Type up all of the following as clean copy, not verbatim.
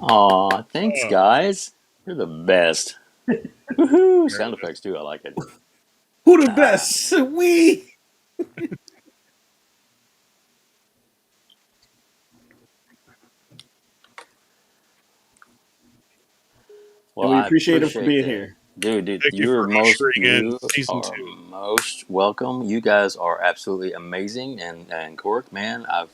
Aw, thanks, Uh, guys. You're the best. Woohoo! Sound effects too. I like it. Who the best? We. And Well, we I appreciate him for appreciate being that, here. dude. Thank you for ushering in You season are two. most welcome. You guys are absolutely amazing, and Cork, man, I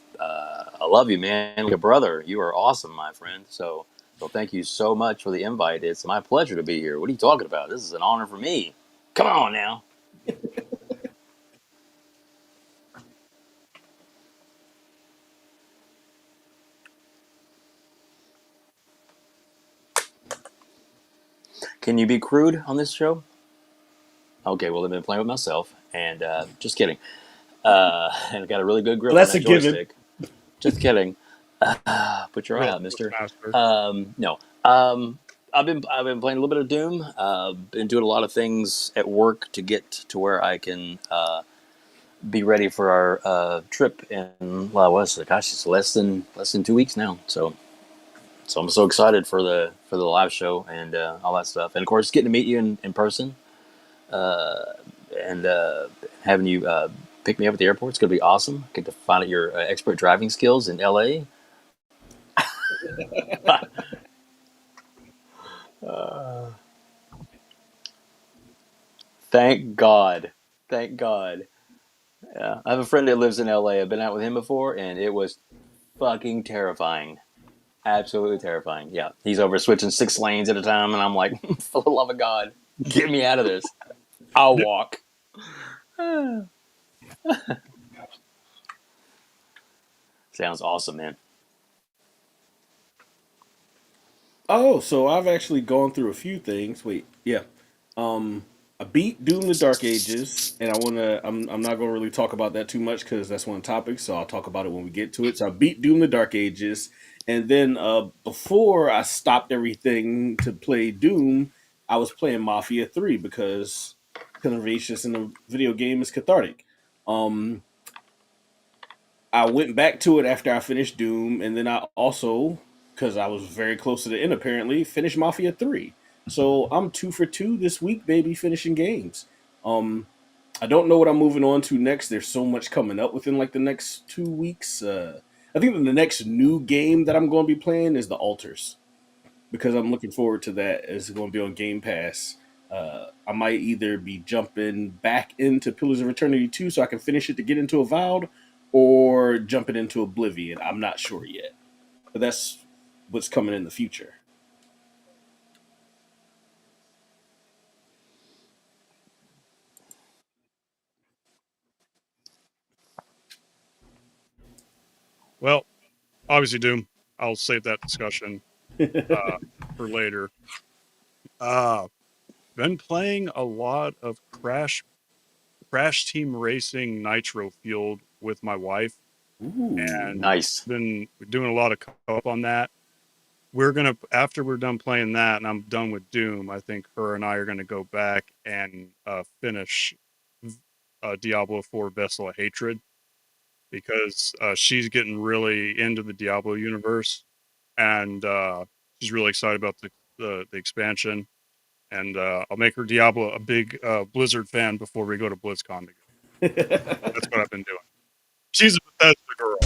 love you, man. Like a brother, you are awesome, my friend. So thank you so much for the invite. It's my pleasure to be here. What are you talking about? This is an honor for me. Come on now. Can you be crude on this show? Okay, well, I've been playing with myself, and just kidding. And I got a really good Well, grip on that's a that given. joystick. Just kidding. Put your eye Real out, Mister. master. No. I've been playing a little bit of Doom. Been doing a lot of things at work to get to where I can be ready for our trip in. Well, what's it? Gosh, it's less than 2 weeks now. So I'm so excited for the live show and all that stuff, and of course getting to meet you in person and having you pick me up at the airport. It's gonna be awesome. Get to find out your expert driving skills in LA. Thank God. Thank God. Yeah. I have a friend that lives in LA. I've been out with him before, and it was fucking terrifying. Absolutely terrifying. Yeah. He's over switching 6 lanes at a time, and I'm like, for the love of God, get me out of this. I'll walk. Sounds awesome, man. Oh, so I've actually gone through a few things. Wait, yeah. Um, I beat Doom: The Dark Ages, and I wanna. I'm not gonna really talk about that too much because that's one topic. So I'll talk about it when we get to it. So I beat Doom: The Dark Ages, and then before I stopped everything to play Doom, I was playing Mafia 3 because Conservations in a video game is cathartic. Um, I went back to it after I finished Doom, and then I also, because I was very close to the end, apparently finished Mafia 3. So I'm 2 for 2 this week, baby, finishing games. Um, I don't know what I'm moving on to next. There's so much coming up within like the next 2 weeks. I think that the next new game that I'm going to be playing is the Altars because I'm looking forward to that. It's going to be on Game Pass. I might either be jumping back into Pillars of Eternity 2 so I can finish it to get into Avowed, or jumping into Oblivion. I'm not sure yet. But that's what's coming in the future. Well, obviously, Doom. I'll save that discussion uh, for later. Uh, been playing a lot of Crash Team Racing Nitro Fueled with my wife, Ooh. and Nice. been doing a lot of co-op on that. We're gonna after we're done playing that, and I'm done with Doom. I think her and I are gonna go back and finish Diablo 4 Vessel of Hatred because she's getting really into the Diablo universe, and she's really excited about the expansion. And I'll make her Diablo a big Blizzard fan before we go to BlizzCon together. That's what I've been doing. She's a Bethesda girl.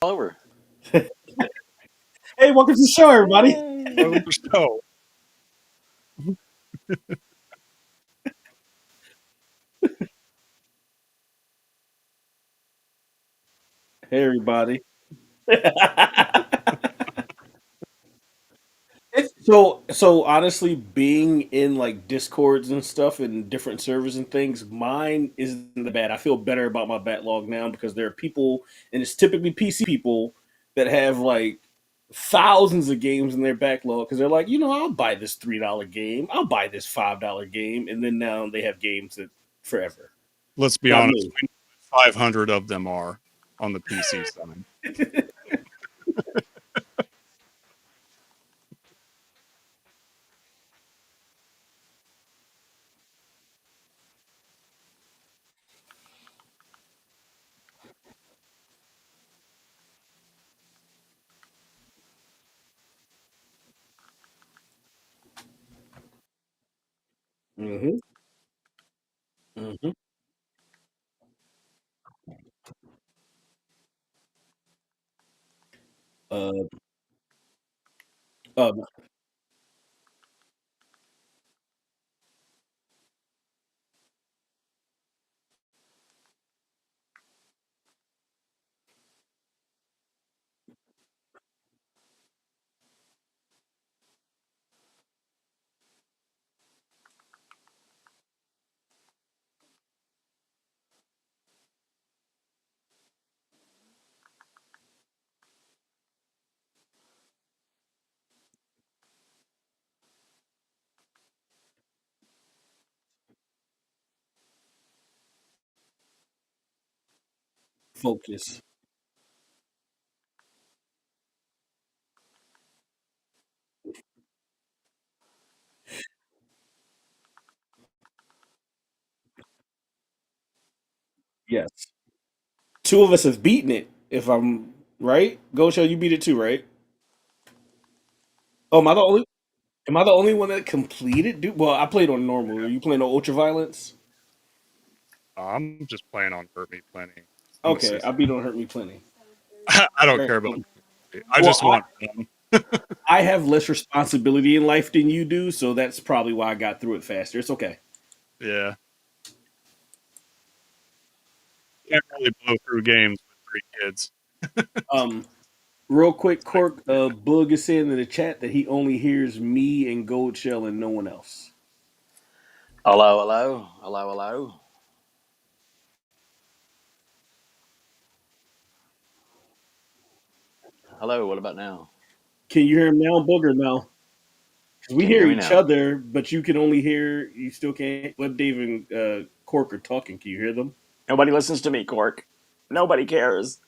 All over. Hey, welcome to the show, everybody. Yay. Welcome to the show. Hey, everybody. So honestly, being in like discords and stuff and different servers and things, mine isn't that bad. I feel better about my backlog now because there are people, and it's typically PC people that have like thousands of games in their backlog because they're like, I'll buy this $3 game, I'll buy this $5 game, and then now they have games that forever. Let's be Not honest. me. 500 of them are on the PC side. Mm-hmm. Mm-hmm. Uh, um, focus. Yes. Two of us have beaten it, if I'm right. Go show you beat it too, right? Oh, am I the only one that completed? Dude, well, I played on normal. Are you playing on ultra violence? I'm just playing on Hurt Me Plenty. I'm a Okay, sis. I beat on Hurt Me Plenty. I don't Very care about cool. the I Well, just want fun. I have less responsibility in life than you do, so that's probably why I got through it faster. It's okay. Yeah. Can't really blow through games with 3 kids. Um, Real quick, Like, Cork, Boog is saying in the chat that he only hears me and Goldshell and no one else. Hello, hello, hello, hello. Hello, what about now? Can you hear him now, Boog, or no? 'Cause we Can you hear hear me each now? other, but you can only hear. You still can't. WebDave and Cork are talking. Can you hear them? Nobody listens to me, Cork. Nobody cares.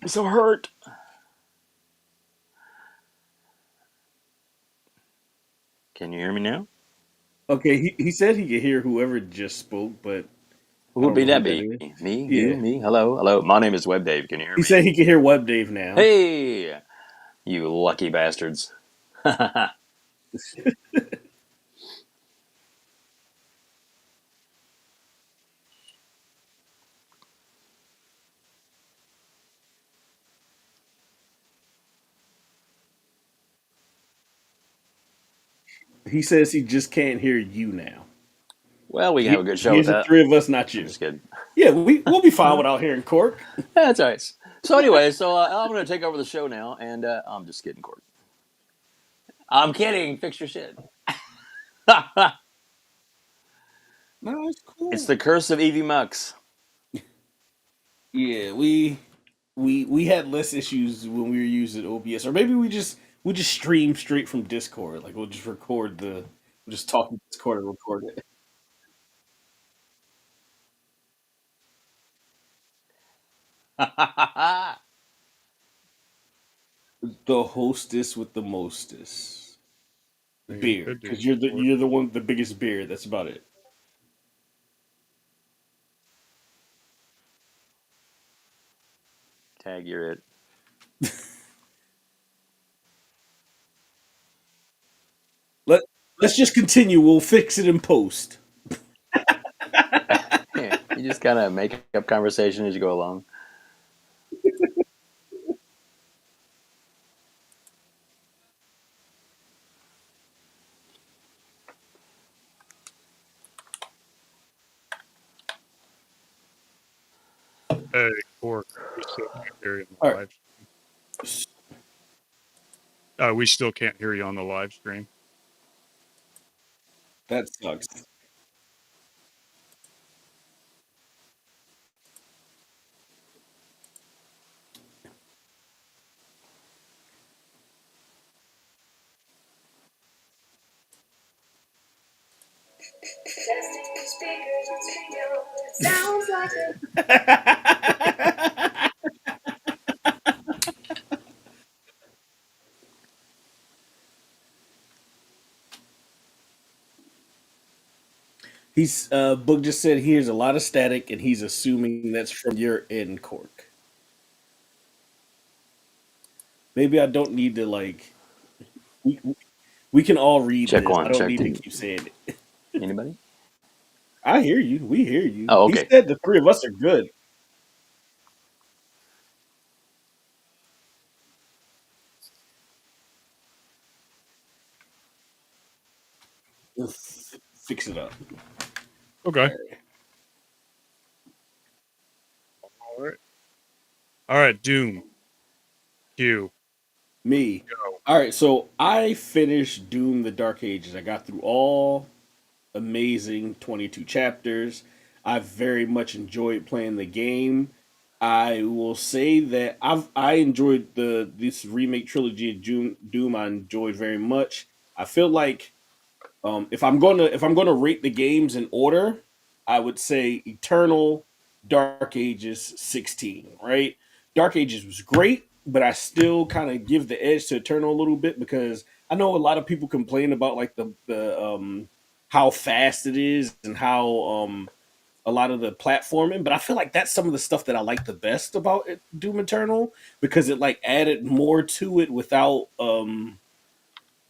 I'm so hurt. Can you hear me now? Okay, he said he could hear whoever just spoke, but Who I would don't be know who that that be? is. Me, you, Yeah, me. Hello, hello. My name is WebDave. Can you hear he me? said he could hear WebDave now. Hey, you lucky bastards. He says he just can't hear you now. Well, we can have a good show with Here's the that. three of us, not I'm you. just kidding. Yeah, we'll be fine without hearing Cork. That's all right. So anyway, I'm going to take over the show now, and I'm just kidding, Cork. I'm kidding. Fix your shit. No, it's It's cool. the curse of Evie Mux. Yeah, we had less issues when we were using OBS, or maybe we just stream straight from Discord. Like we'll just record we'll just talk in Discord and record it. The hostess with the mostest I mean, you beard, could do because Discord. you're the one with the biggest beard. That's about it. Tag, you're it. Let let's just continue. We'll fix it in post. Yeah, you just kind of make up conversation as you go along. Hey, Cork, we still can't hear you on All the right, live. We still can't hear you on the live stream. that sucks. Sounds like He's Book just said he hears a lot of static, and he's assuming that's from your end, Cork. Maybe I don't need to like. We, we can all read Check this. I one, don't check need to two. keep saying it. Anybody? I hear you. We hear you. Oh, He okay. said the three of us are good. Let's fix it up. All Okay. right. All right. All right. Doom. Q. Me. Go. All right. So I finished Doom: The Dark Ages. I got through all amazing 22 chapters. I very much enjoyed playing the game. I will say that I enjoyed the this remake trilogy of Doom. I enjoyed very much. I feel like if I'm gonna rate the games in order, I would say Eternal, Dark Ages, 16. Right, Dark Ages was great, but I still kind of give the edge to Eternal a little bit because I know a lot of people complain about like the how fast it is and how a lot of the platforming, but I feel like that's some of the stuff that I like the best about Doom Eternal because it like added more to it without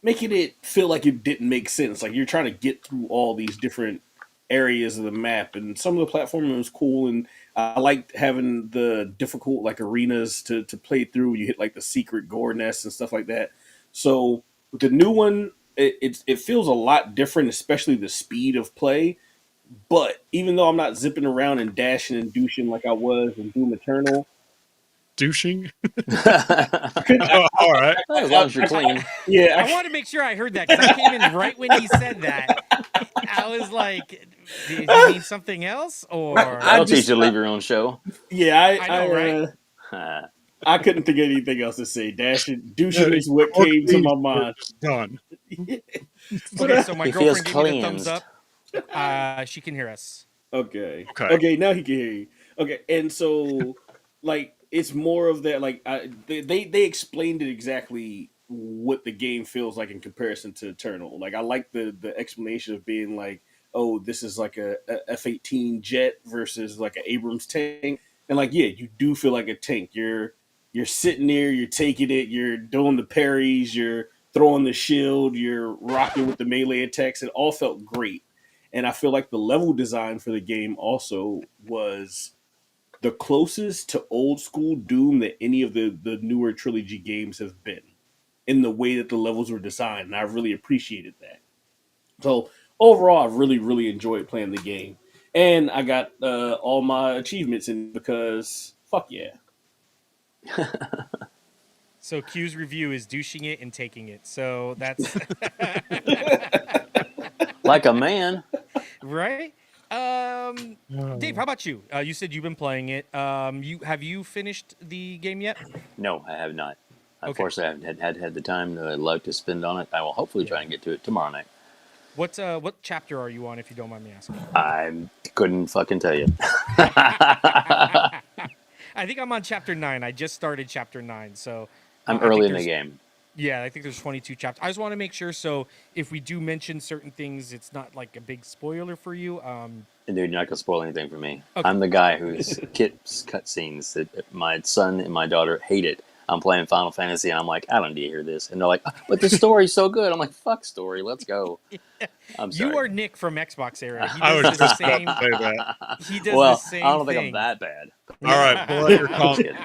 making it feel like it didn't make sense. Like you're trying to get through all these different areas of the map, and some of the platforming was cool. And I liked having the difficult like arenas to play through. You hit like the secret gore nests and stuff like that. So with the new one, it feels a lot different, especially the speed of play. But even though I'm not zipping around and dashing and douching like I was in Doom Eternal, Douching. I could, All right. As long as you're clean. yeah, I want to make sure I heard that because I came in right when he said that. I was like, did he mean something else? Or I That'll teach just, you to leave your own show. yeah, I know, right? I couldn't think of anything else to say. Dashing, Yeah, douching is what more came to clean my shirt mind. is done. But Okay, so my He feels girlfriend gave me the thumbs cleansed. up. She can hear us. okay, Okay. okay, now he can hear you. Okay, and so like it's more of that. Like they explained it exactly what the game feels like in comparison to Eternal. Like I like the explanation of being like, oh, this is like a F-18 jet versus like an Abrams tank, and like yeah, you do feel like a tank. You're sitting there, you're taking it, you're doing the parries, you're throwing the shield, you're rocking with the melee attacks. It all felt great. And I feel like the level design for the game also was the closest to old school Doom that any of the newer trilogy games have been in the way that the levels were designed. And I really appreciated that. So overall, I really, really enjoyed playing the game. And I got all my achievements in because fuck yeah. So Q's review is douching it and taking it. So that's Like a man. right. Dave, how Oh. about you? You said you've been playing it. You have you finished the game yet? No, I have not. Okay. Unfortunately, I haven't had the time to luck to spend on it. I will hopefully try Yeah. and get to it tomorrow night. What chapter are you on, if you don't mind me asking? I couldn't fucking tell you. I think I'm on chapter 9. I just started chapter 9, so I'm I early think in the there's game. yeah, I think there's 22 chapters. I just want to make sure so if we do mention certain things, it's not like a big spoiler for you. And dude, you're not gonna spoil anything for me. Okay. I'm the guy whose kids cutscenes that my son and my daughter hate it. I'm playing Final Fantasy and I'm like, I don't need to hear this. And they're like, but the story's so good. I'm like, fuck story, let's go. I'm You sorry. are Nick from Xbox era. He I does was the just about same. to say that. He does the Well, I same don't think I'm thing. that bad. All right, pull out your I'm just console. kidding.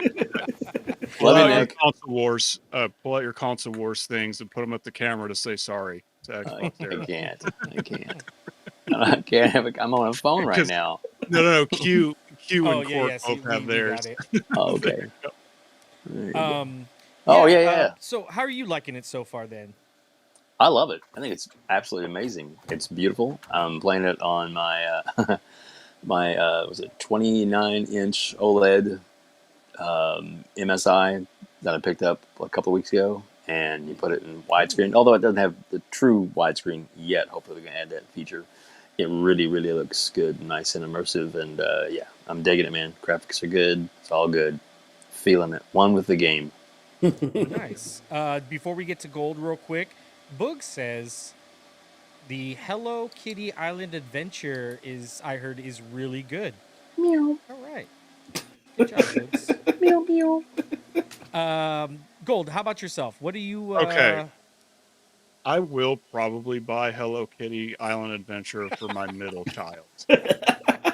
Pull Love you, out your Nick. console wars. Pull out your console wars things and put them at the camera to say sorry to Xbox I era. can't. I can't. I can't have I'm on a phone right Because now. no. Q Oh and yeah, Court yeah. See, both have we got theirs. it. Oh, There okay. you go. There you go. Oh Yeah. yeah, yeah. So how are you liking it so far then? I love it. I think it's absolutely amazing. It's beautiful. I'm playing it on my my was it 29-inch OLED MSI that I picked up a couple of weeks ago, and you put it in widescreen. Although it doesn't have the true widescreen yet, hopefully they're gonna add that feature. It really, really looks good, nice and immersive, and yeah, I'm digging it, man. Graphics are good. It's all good. Feeling it. One with the game. Nice. Before we get to gold, real quick, Boog says the Hello Kitty Island Adventure is I heard is really good. Meow, All right, good job, Boogs. meow, meow. Gold. How about yourself? What do you? Okay. I will probably buy Hello Kitty Island Adventure for my middle child.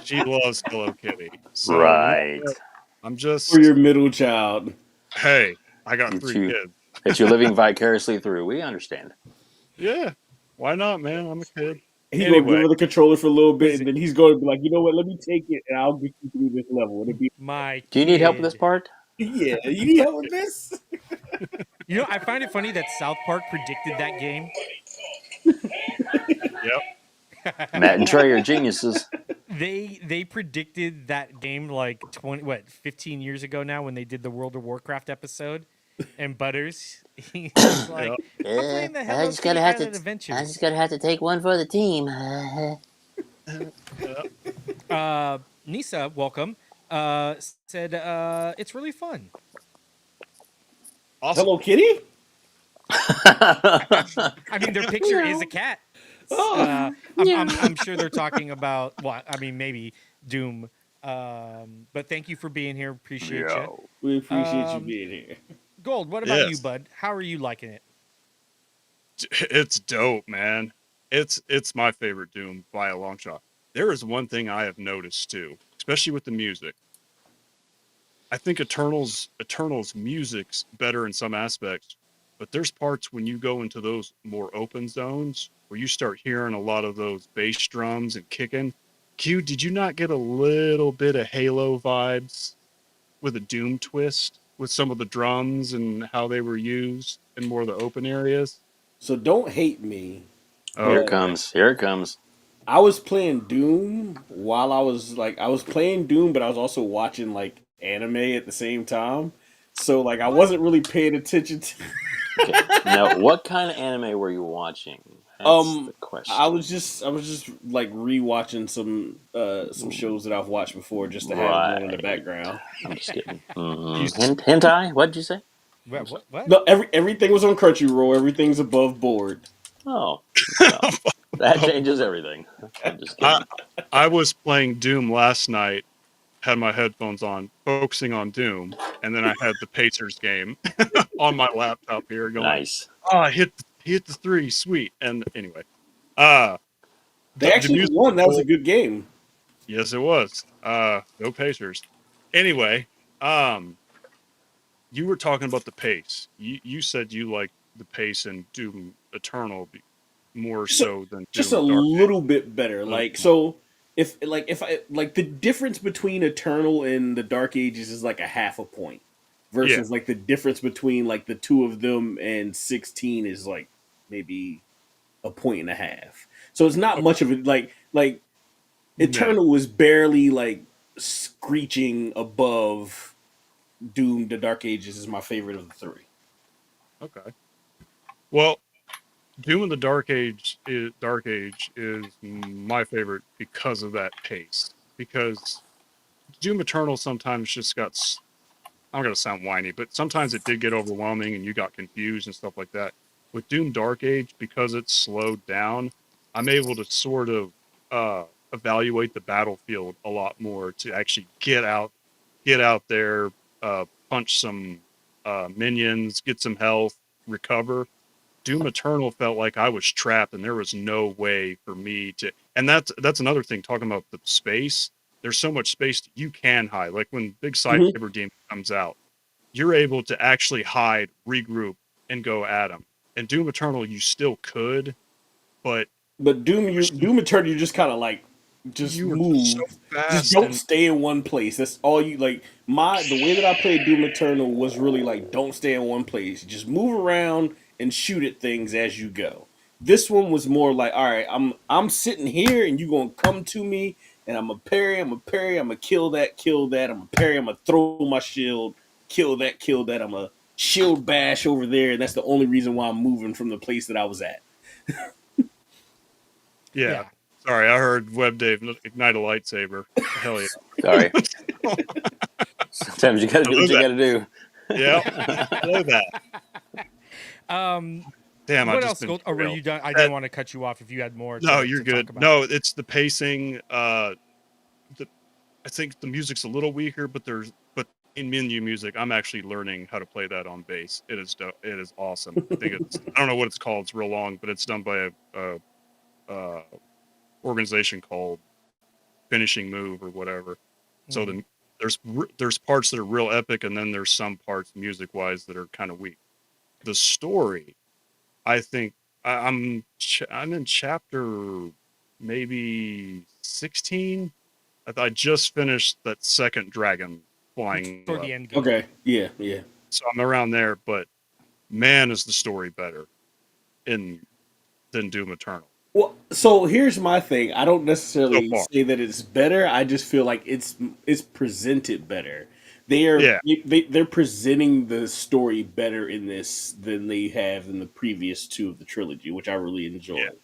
She loves Hello Kitty. So, you know Right. what? I'm For just, your middle child. hey, I got That 3 you kids. that you're living vicariously through. We understand. Yeah. Why not, man? I'm a kid. He gonna give Anyway, her the controller for a little bit, Was and it then he's gonna be like, you know what? Let me take it, and I'll get you through this level. It'll be my Do you need help with this kid? part? yeah. You need help with this? You know, I find it funny that South Park predicted that game. yep. Matt and Trey are geniuses. They predicted that game like 15 years ago now when they did the World of Warcraft episode. And Butters, he's like, Yep. I'm playing the Hello Kitty Island I Adventure. just gotta have to take one for the team. Yep. Nisa, welcome. Said it's really fun. Awesome. Hello Kitty? I mean, their picture is a cat. Oh, I'm sure they're talking about. Well, I mean, maybe Doom. But thank you for being here. Appreciate you. Yo. we appreciate you being here. Gold. What about you, Yes. bud? How are you liking it? It's dope, man. It's my favorite Doom by a long shot. There is one thing I have noticed too, especially with the music. I think Eternal's music's better in some aspects, but there's parts when you go into those more open zones where you start hearing a lot of those bass drums and kicking. Q, did you not get a little bit of Halo vibes with a Doom twist with some of the drums and how they were used in more of the open areas? So don't hate me, Here it but Okay. comes. Here it comes. I was playing Doom while I was playing Doom, but I was also watching like anime at the same time. So like I What? wasn't really paying attention to. Okay. Now, what kind of anime were you watching? That's the Um, question. I was just like rewatching some shows that I've watched before just to have them on in the Right. background. I'm just kidding. You Hentai? What did you say? What? No, everything was on Crunchyroll. Everything's above board. Oh, well, that changes everything. I'm just I kidding. I was playing Doom last night, had my headphones on, focusing on Doom, and then I had the Pacers game on my laptop here going, Nice. oh, I hit the 3, sweet. And anyway, uh They the actually music won. That was a was good game. yes it was. Go Pacers. Anyway, um you were talking about the pace. You said you like the pace in Doom Eternal more Just a, so than just a Doom Dark little bit better. Age. Like so, if I like the difference between Eternal and the Dark Ages is like a half a point, Yeah. versus like the difference between like the two of them and 16 is like maybe a point and a half. So it's not Okay. much of it. Like No. Eternal was barely like screeching above Doom. The Dark Ages is my favorite of the three. Okay. Well, Doom in the Dark Age is my favorite because of that pace. Because Doom Eternal sometimes just got I'm gonna sound whiny, but sometimes it did get overwhelming and you got confused and stuff like that. With Doom Dark Age, because it's slowed down, I'm able to sort of evaluate the battlefield a lot more to actually get out there, punch some minions, get some health, recover. Doom Eternal felt like I was trapped and there was no way for me to. And that's another thing. Talking about the space, there's so much space that you can hide. Like when Big Mm-hmm. Cyber Demon comes out, you're able to actually hide, regroup, and go at him. And Doom Eternal, you still could, but But there was Doom Eternal, you just kind of like just you were so move. Just fast don't and stay in one place. That's all you like. The way that I played Doom Eternal was really like don't stay in one place. Just move around and shoot at things as you go. This one was more like, all right, I'm sitting here and you gonna come to me and I'm a parry, I'm a kill that, I'm a parry, I'm a throw my shield, kill that, I'm a shield bash over there, and that's the only reason why I'm moving from the place that I was at. yeah. Yeah. Sorry, I heard WebDave ignite a lightsaber. Hell yeah. Sorry. Sometimes you got to do Hello what you that. got to do. Yeah. Hello that. Um, Damn, I've what just else, been Gold? Or were derailed. you done? I That didn't want to cut you off if you had more No, to you're talk good. about. No, it's the pacing. The, I think the music's a little weaker, but in menu music, I'm actually learning how to play that on bass. It is awesome. I think I don't know what it's called. It's real long, but it's done by a organization called Finishing Move or whatever. So Mhm. there's parts that are real epic, and then there's some parts music wise that are kind of weak. The story, I think I'm in chapter maybe 16. I just finished that second dragon flying Toward up, the end game. Okay. Yeah. Yeah. so I'm around there. But man, is the story better in than Doom Eternal Well, so here's my thing. I don't so necessarily far. say that it's better. I just feel like it's presented better. They are Yeah, they're presenting the story better in this than they have in the previous two of the trilogy, which I really yeah, enjoyed.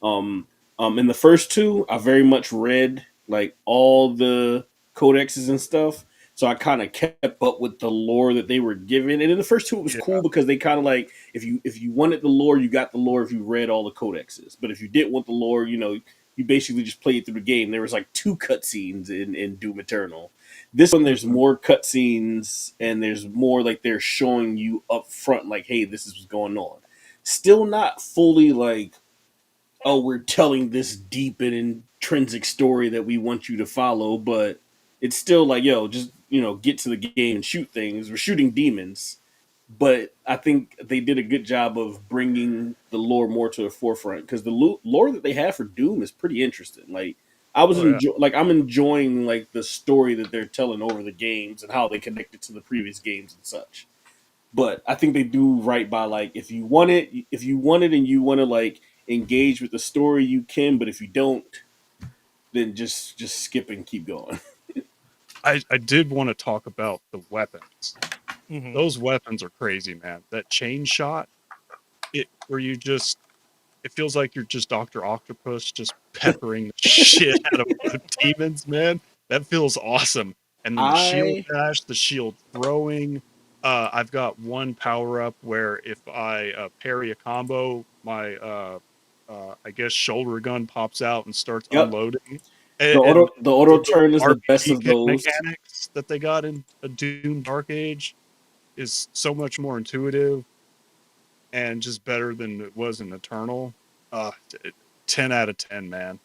Um, in the first two, I very much read like all the codexes and stuff, so I kind of kept up with the lore that they were given. And in the first two, it was yeah, cool because they kind of like if you wanted the lore, you got the lore if you read all the codexes. But if you didn't want the lore, you basically just played through the game. There was like two cutscenes in Doom Eternal. This one, there's hmm more cutscenes and there's more like they're showing you up front, like, hey, this is what's going on. Still not fully like, oh, we're telling this deep and intrinsic story that we want you to follow, but it's still like, yo, just get to the game and shoot things. We're shooting demons, but I think they did a good job of bringing the lore more to the forefront because the lore that they have for Doom is pretty interesting. Like oh yeah. I'm enjoying like the story that they're telling over the games and how they connect it to the previous games and such. But I think they do right by like if you want it and you want to like engage with the story, you can. But if you don't, then just skip and keep going. I did want to talk about the weapons. Hmm. Those weapons are crazy, man. That chain shot, it where you just it feels like you're just Doctor Octopus, just peppering the shit out of demons, man. That feels awesome. And then the shield I dash, the shield throwing. I've got one power up where if I parry a combo, my I guess shoulder gun pops out and starts Yep, unloading. And the auto the turn is the best RPG of those. mechanics that they got in a Doom Dark Age is so much more intuitive and just better than it was in Eternal. Uh, 10 out of 10, man.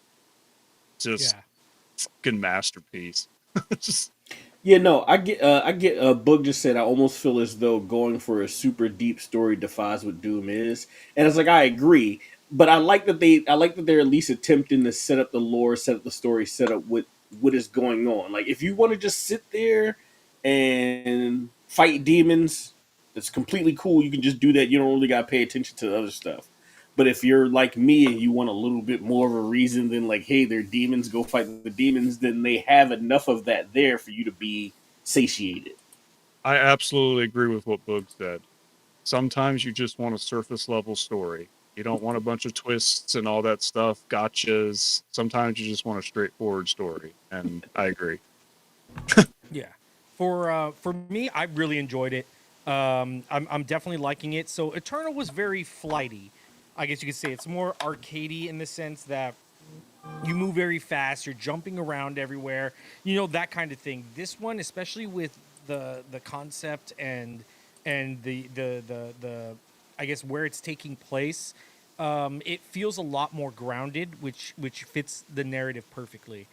Just Yeah. fucking masterpiece. Just Yeah, no, I get. Book just said I almost feel as though going for a super deep story defies what Doom is, and it's like I agree, but I like that they're at least attempting to set up the lore, set up the story, set up what is going on. Like if you want to just sit there and fight demons, that's completely cool. You can just do that. You don't really got to pay attention to the other stuff. But if you're like me and you want a little bit more of a reason than like, hey, they're demons, go fight the demons, then they have enough of that there for you to be satiated. I absolutely agree with what Boog said. Sometimes you just want a surface level story. You don't want a bunch of twists and all that stuff, gotchas. Sometimes you just want a straightforward story, and I agree. Yeah. For me, I really enjoyed it. I'm definitely liking it. So Eternal was very flighty. I guess you could say it's more arcadey in the sense that you move very fast, you're jumping around everywhere, that kind of thing. This one, especially with the concept and the I guess where it's taking place, it feels a lot more grounded, which fits the narrative perfectly.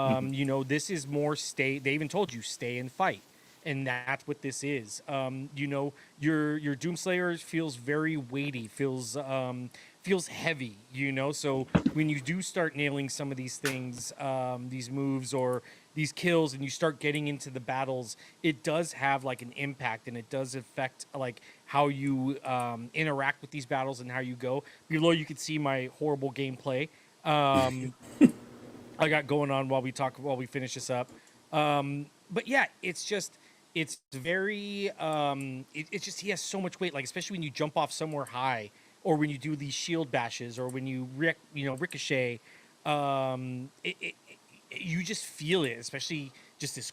Mhm. This is more stay. They even told you stay and fight, and that's what this is. Your Doomslayer feels very weighty, feels heavy. So when you do start nailing some of these things, these moves or these kills, and you start getting into the battles, it does have like an impact, and it does affect like how you interact with these battles and how you go. Below, you can see my horrible gameplay. Um, I got going on while we finish this up. But yeah, it's very it's just he has so much weight, like especially when you jump off somewhere high or when you do these shield bashes or when you ricochet. You just feel it, especially just this.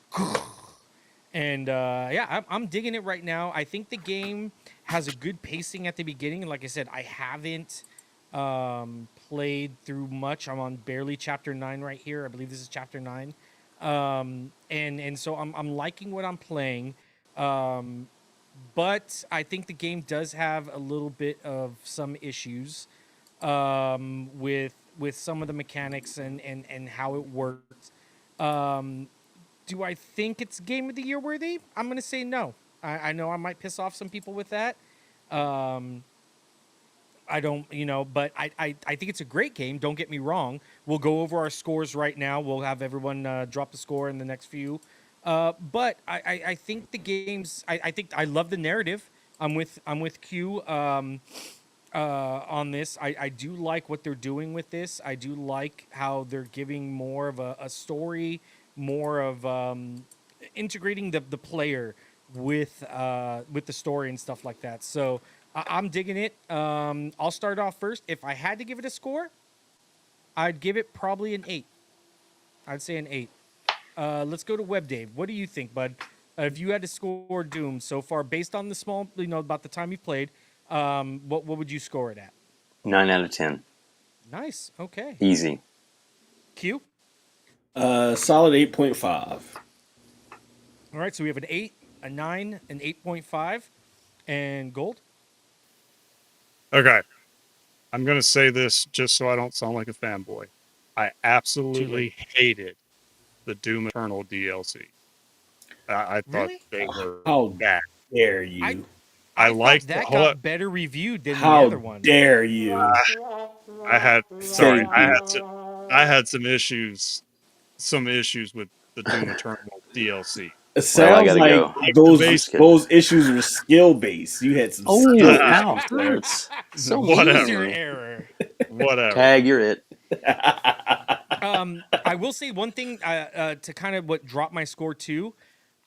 And yeah, I'm digging it right now. I think the game has a good pacing at the beginning. And like I said, I haven't played through much. I'm on barely chapter 9 right here. I believe this is chapter 9. And so I'm liking what I'm playing. But I think the game does have a little bit of some issues with some of the mechanics and how it works. Um, do I think it's Game of the Year worthy? I'm gonna say no. I know I might piss off some people with that. Um, I don't, but I think it's a great game. Don't get me wrong. We'll go over our scores right now. We'll have everyone drop the score in the next few. But I think the games. I think I love the narrative. I'm with Q on this. I do like what they're doing with this. I do like how they're giving more of a story, more of integrating the player with the story and stuff like that. So I'm digging it. I'll start off first. If I had to give it a score, I'd give it probably an 8. I'd say an 8. Let's go to WebDave. What do you think, bud? If you had to score Doom so far, based on the small, about the time you've played, what would you score it at? 9 out of 10. Nice. Okay. Easy. Q. Solid 8.5. All right. So we have an 8, a 9, an 8.5, and Gold. Okay. I'm going to say this just so I don't sound like a fanboy. I absolutely hated the Doom Eternal DLC. I thought Really? they were How bad. dare you? I thought liked that the whole. got better reviewed than the How other one. dare you? I had sorry, Thank you. I had some issues with the Doom Eternal DLC. It Well, I sounds gotta like go. those I'm just kidding. those issues were skill based. You had some Oh, skill ow, issues there. hurts. So Whatever. User mean. error. Whatever. Tag, you're it. I will say one thing to kind of what dropped my score too.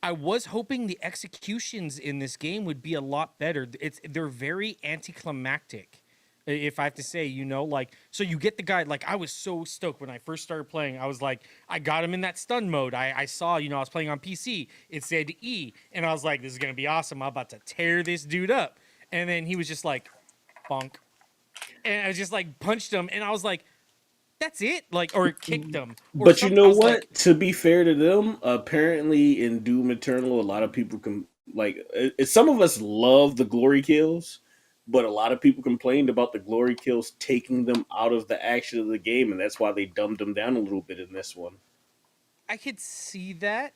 I was hoping the executions in this game would be a lot better. They're very anticlimactic, if I have to say. Like, so you get the guy. Like, I was so stoked when I first started playing. I was like, I got him in that stun mode. I saw, I was playing on PC. It said E, and I was like, this is gonna be awesome. I'm about to tear this dude up. And then he was just like, bonk, and I was just like punched him, and I was like, that's it, like, or kicked him or But you something. I know was what? like, To be fair to them, apparently in Doom Eternal, a lot of people can some of us love the glory kills, but a lot of people complained about the glory kills taking them out of the action of the game, and that's why they dumbed them down a little bit in this one. I could see that,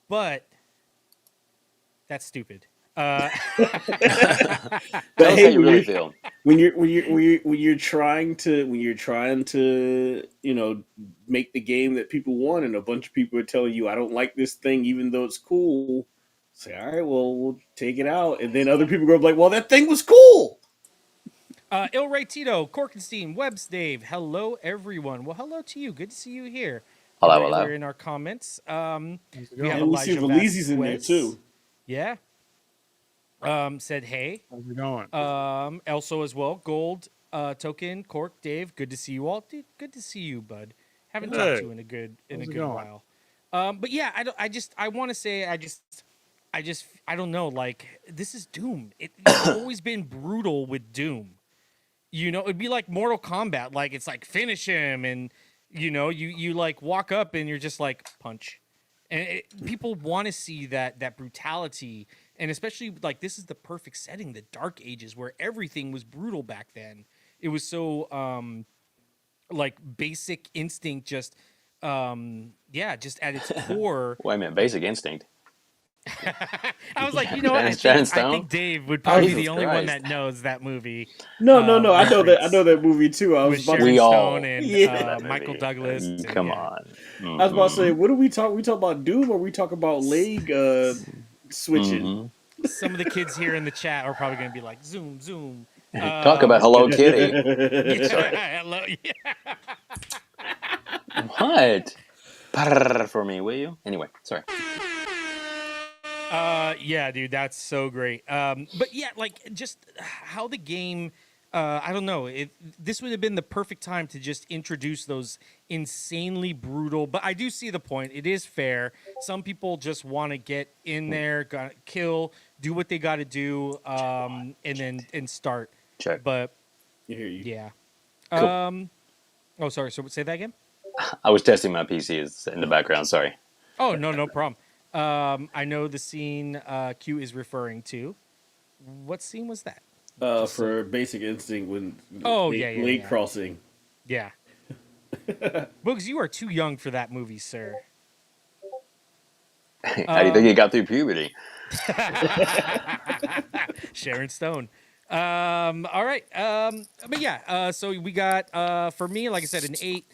but that's stupid. But Tell us hey, how you really feel. when you're trying to make the game that people want, and a bunch of people are telling you I don't like this thing even though it's cool, say all right, well we'll take it out, and then other people go like, well that thing was cool. Il Ray Tito, Corkenstein, WEBDAVE. Hello, everyone. Well, hello to you. Good to see you here. Hello, We're hello. in our comments. We How's it have going? And we see Elijah Valizi's in there Vasquez. too. Yeah. Said hey. How's it going? Also as well, Gold, Token, Cork, Dave. Good to see you all. Dude, good to see you, bud. Haven't talked Hey, to you in a good how's it good going? while. But yeah, I want to say I don't know. Like, this is Doom. It's always been brutal with Doom. It'd be like Mortal Kombat. Like, it's like finish him, and you like walk up and you're just like punch, and people want to see that brutality, and especially like this is the perfect setting, the Dark Ages, where everything was brutal back then. It was so like basic instinct, just just at its core. Wait a minute, Basic Instinct. I was like, you know what? Shannon I Stone? think Dave would probably be Jesus the only one Christ. that knows that movie. No, I know that reference movie too. I was with about Sharon We to, all Stone and Yeah. that Michael movie. Douglas. and, Come yeah. on. I was about to say, Mhm. what do we talk? We talk about Doom, or we talk about leg switching? Mhm. Some of the kids here in the chat are probably going to be like, zoom, zoom. Talk about Hello Kitty. Sorry. Hello, yeah. What? Brrr for me, will you? Anyway, sorry. Yeah, dude, that's so great. But yeah, like just how the game. I don't know. This would have been the perfect time to just introduce those insanely brutal. But I do see the point. It is fair. Some people just want to get in there, got kill, do what they got to do, and start. Check. But I hear you. yeah. Cool. Oh, sorry. So say that again. I was testing my PC in the background. Sorry. Oh, no, no problem. I know the scene Q is referring to. What scene was that? Just so. For Basic Instinct when Oh, yeah, yeah, late yeah. crossing. Yeah. Boogs, you are too young for that movie, sir. How do you think he got through puberty? Sharon Stone. All right. But yeah, so we got for me, like I said, an 8.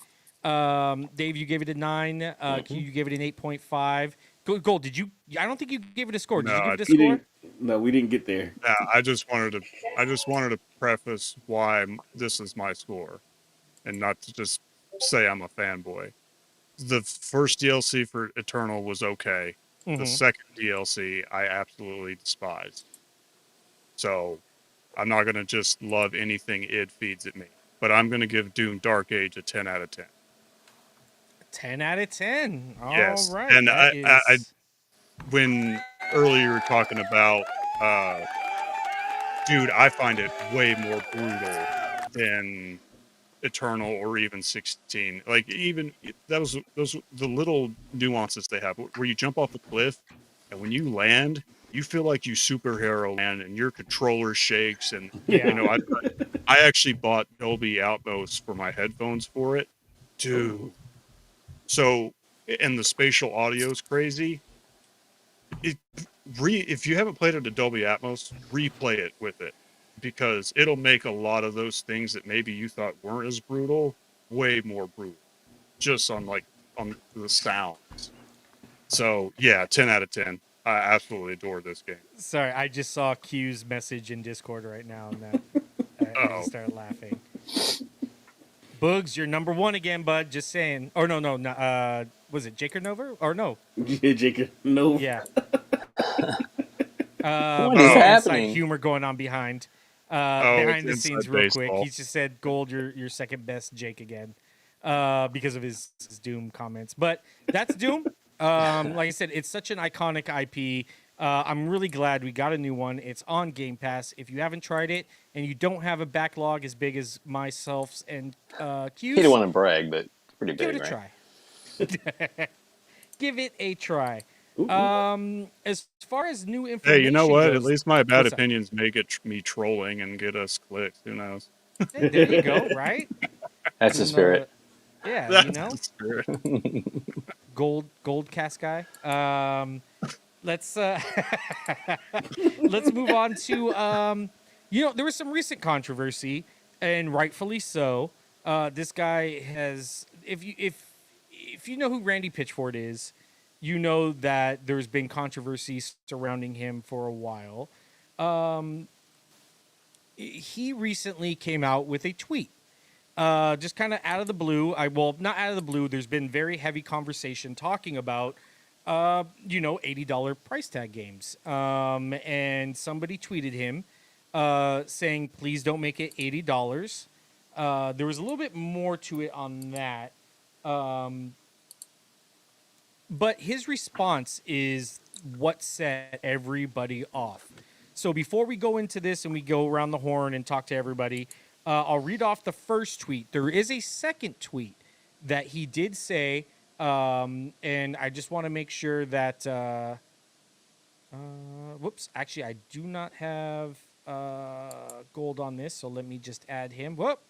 Dave, you gave it a 9. Q, you gave it an 8.5. Gold, did you? I don't think you gave it a score. Did you No, give it a We score? didn't. No, we didn't get there. yeah, I just wanted to preface why this is my score, and not to just say I'm a fanboy. The first DLC for Eternal was okay. The second DLC I absolutely despised. So I'm not gonna just love anything id feeds at me, but I'm gonna give Doom Dark Age a 10 out of 10. 10 out of 10. Yes, All right. and That I is. when earlier you were talking about, dude, I find it way more brutal than Eternal or even 16. Like even those the little nuances they have where you jump off a cliff and when you land, you feel like you superhero land and your controller shakes and Yeah. you know I actually bought Dolby Atmos for my headphones for it, dude. So and the spatial audio is crazy. If you haven't played it at Dolby Atmos, replay it with it because it'll make a lot of those things that maybe you thought weren't as brutal way more brutal, just on the sounds. So yeah, 10 out of 10. I absolutely adore this game. Sorry, I just saw Q's message in Discord right now, and that I just started laughing. Boogs, you're number 1 again, bud. Just saying. Or no, was it Jaker Nova? Or no? Yeah, Jacob. No. Yeah. What is Inside happening? humor going on behind It's the inside scenes, real quick. baseball. He just said, "Gold, you're second best, Jake again," because of his Doom comments. But that's Doom. Like I said, it's such an iconic IP. I'm really glad we got a new one. It's on Game Pass. If you haven't tried it and you don't have a backlog as big as myself's and Q's, He didn't want to brag, but it's pretty give big, it a right? try. Give it a try. As far as new information Hey, you know what? goes, At least my bad what's up? opinions make it me trolling and get us clicks. Who knows? Hey, there you go, right? That's the And, spirit. yeah, That's you know, the spirit. gold cast guy. Let's let's move on to there was some recent controversy, and rightfully so. This guy has, if you know who Randy Pitchford is, you know that there's been controversy surrounding him for a while. He recently came out with a tweet. Just kind of out of the blue. Not out of the blue. There's been very heavy conversation talking about, $80 price tag games. And somebody tweeted him saying, please don't make it $80. There was a little bit more to it on that. But his response is what set everybody off. So before we go into this and we go around the horn and talk to everybody, I'll read off the first tweet. There is a second tweet that he did say, and I just want to make sure that. Whoops! Actually, I do not have gold on this, so let me just add him. Whoop!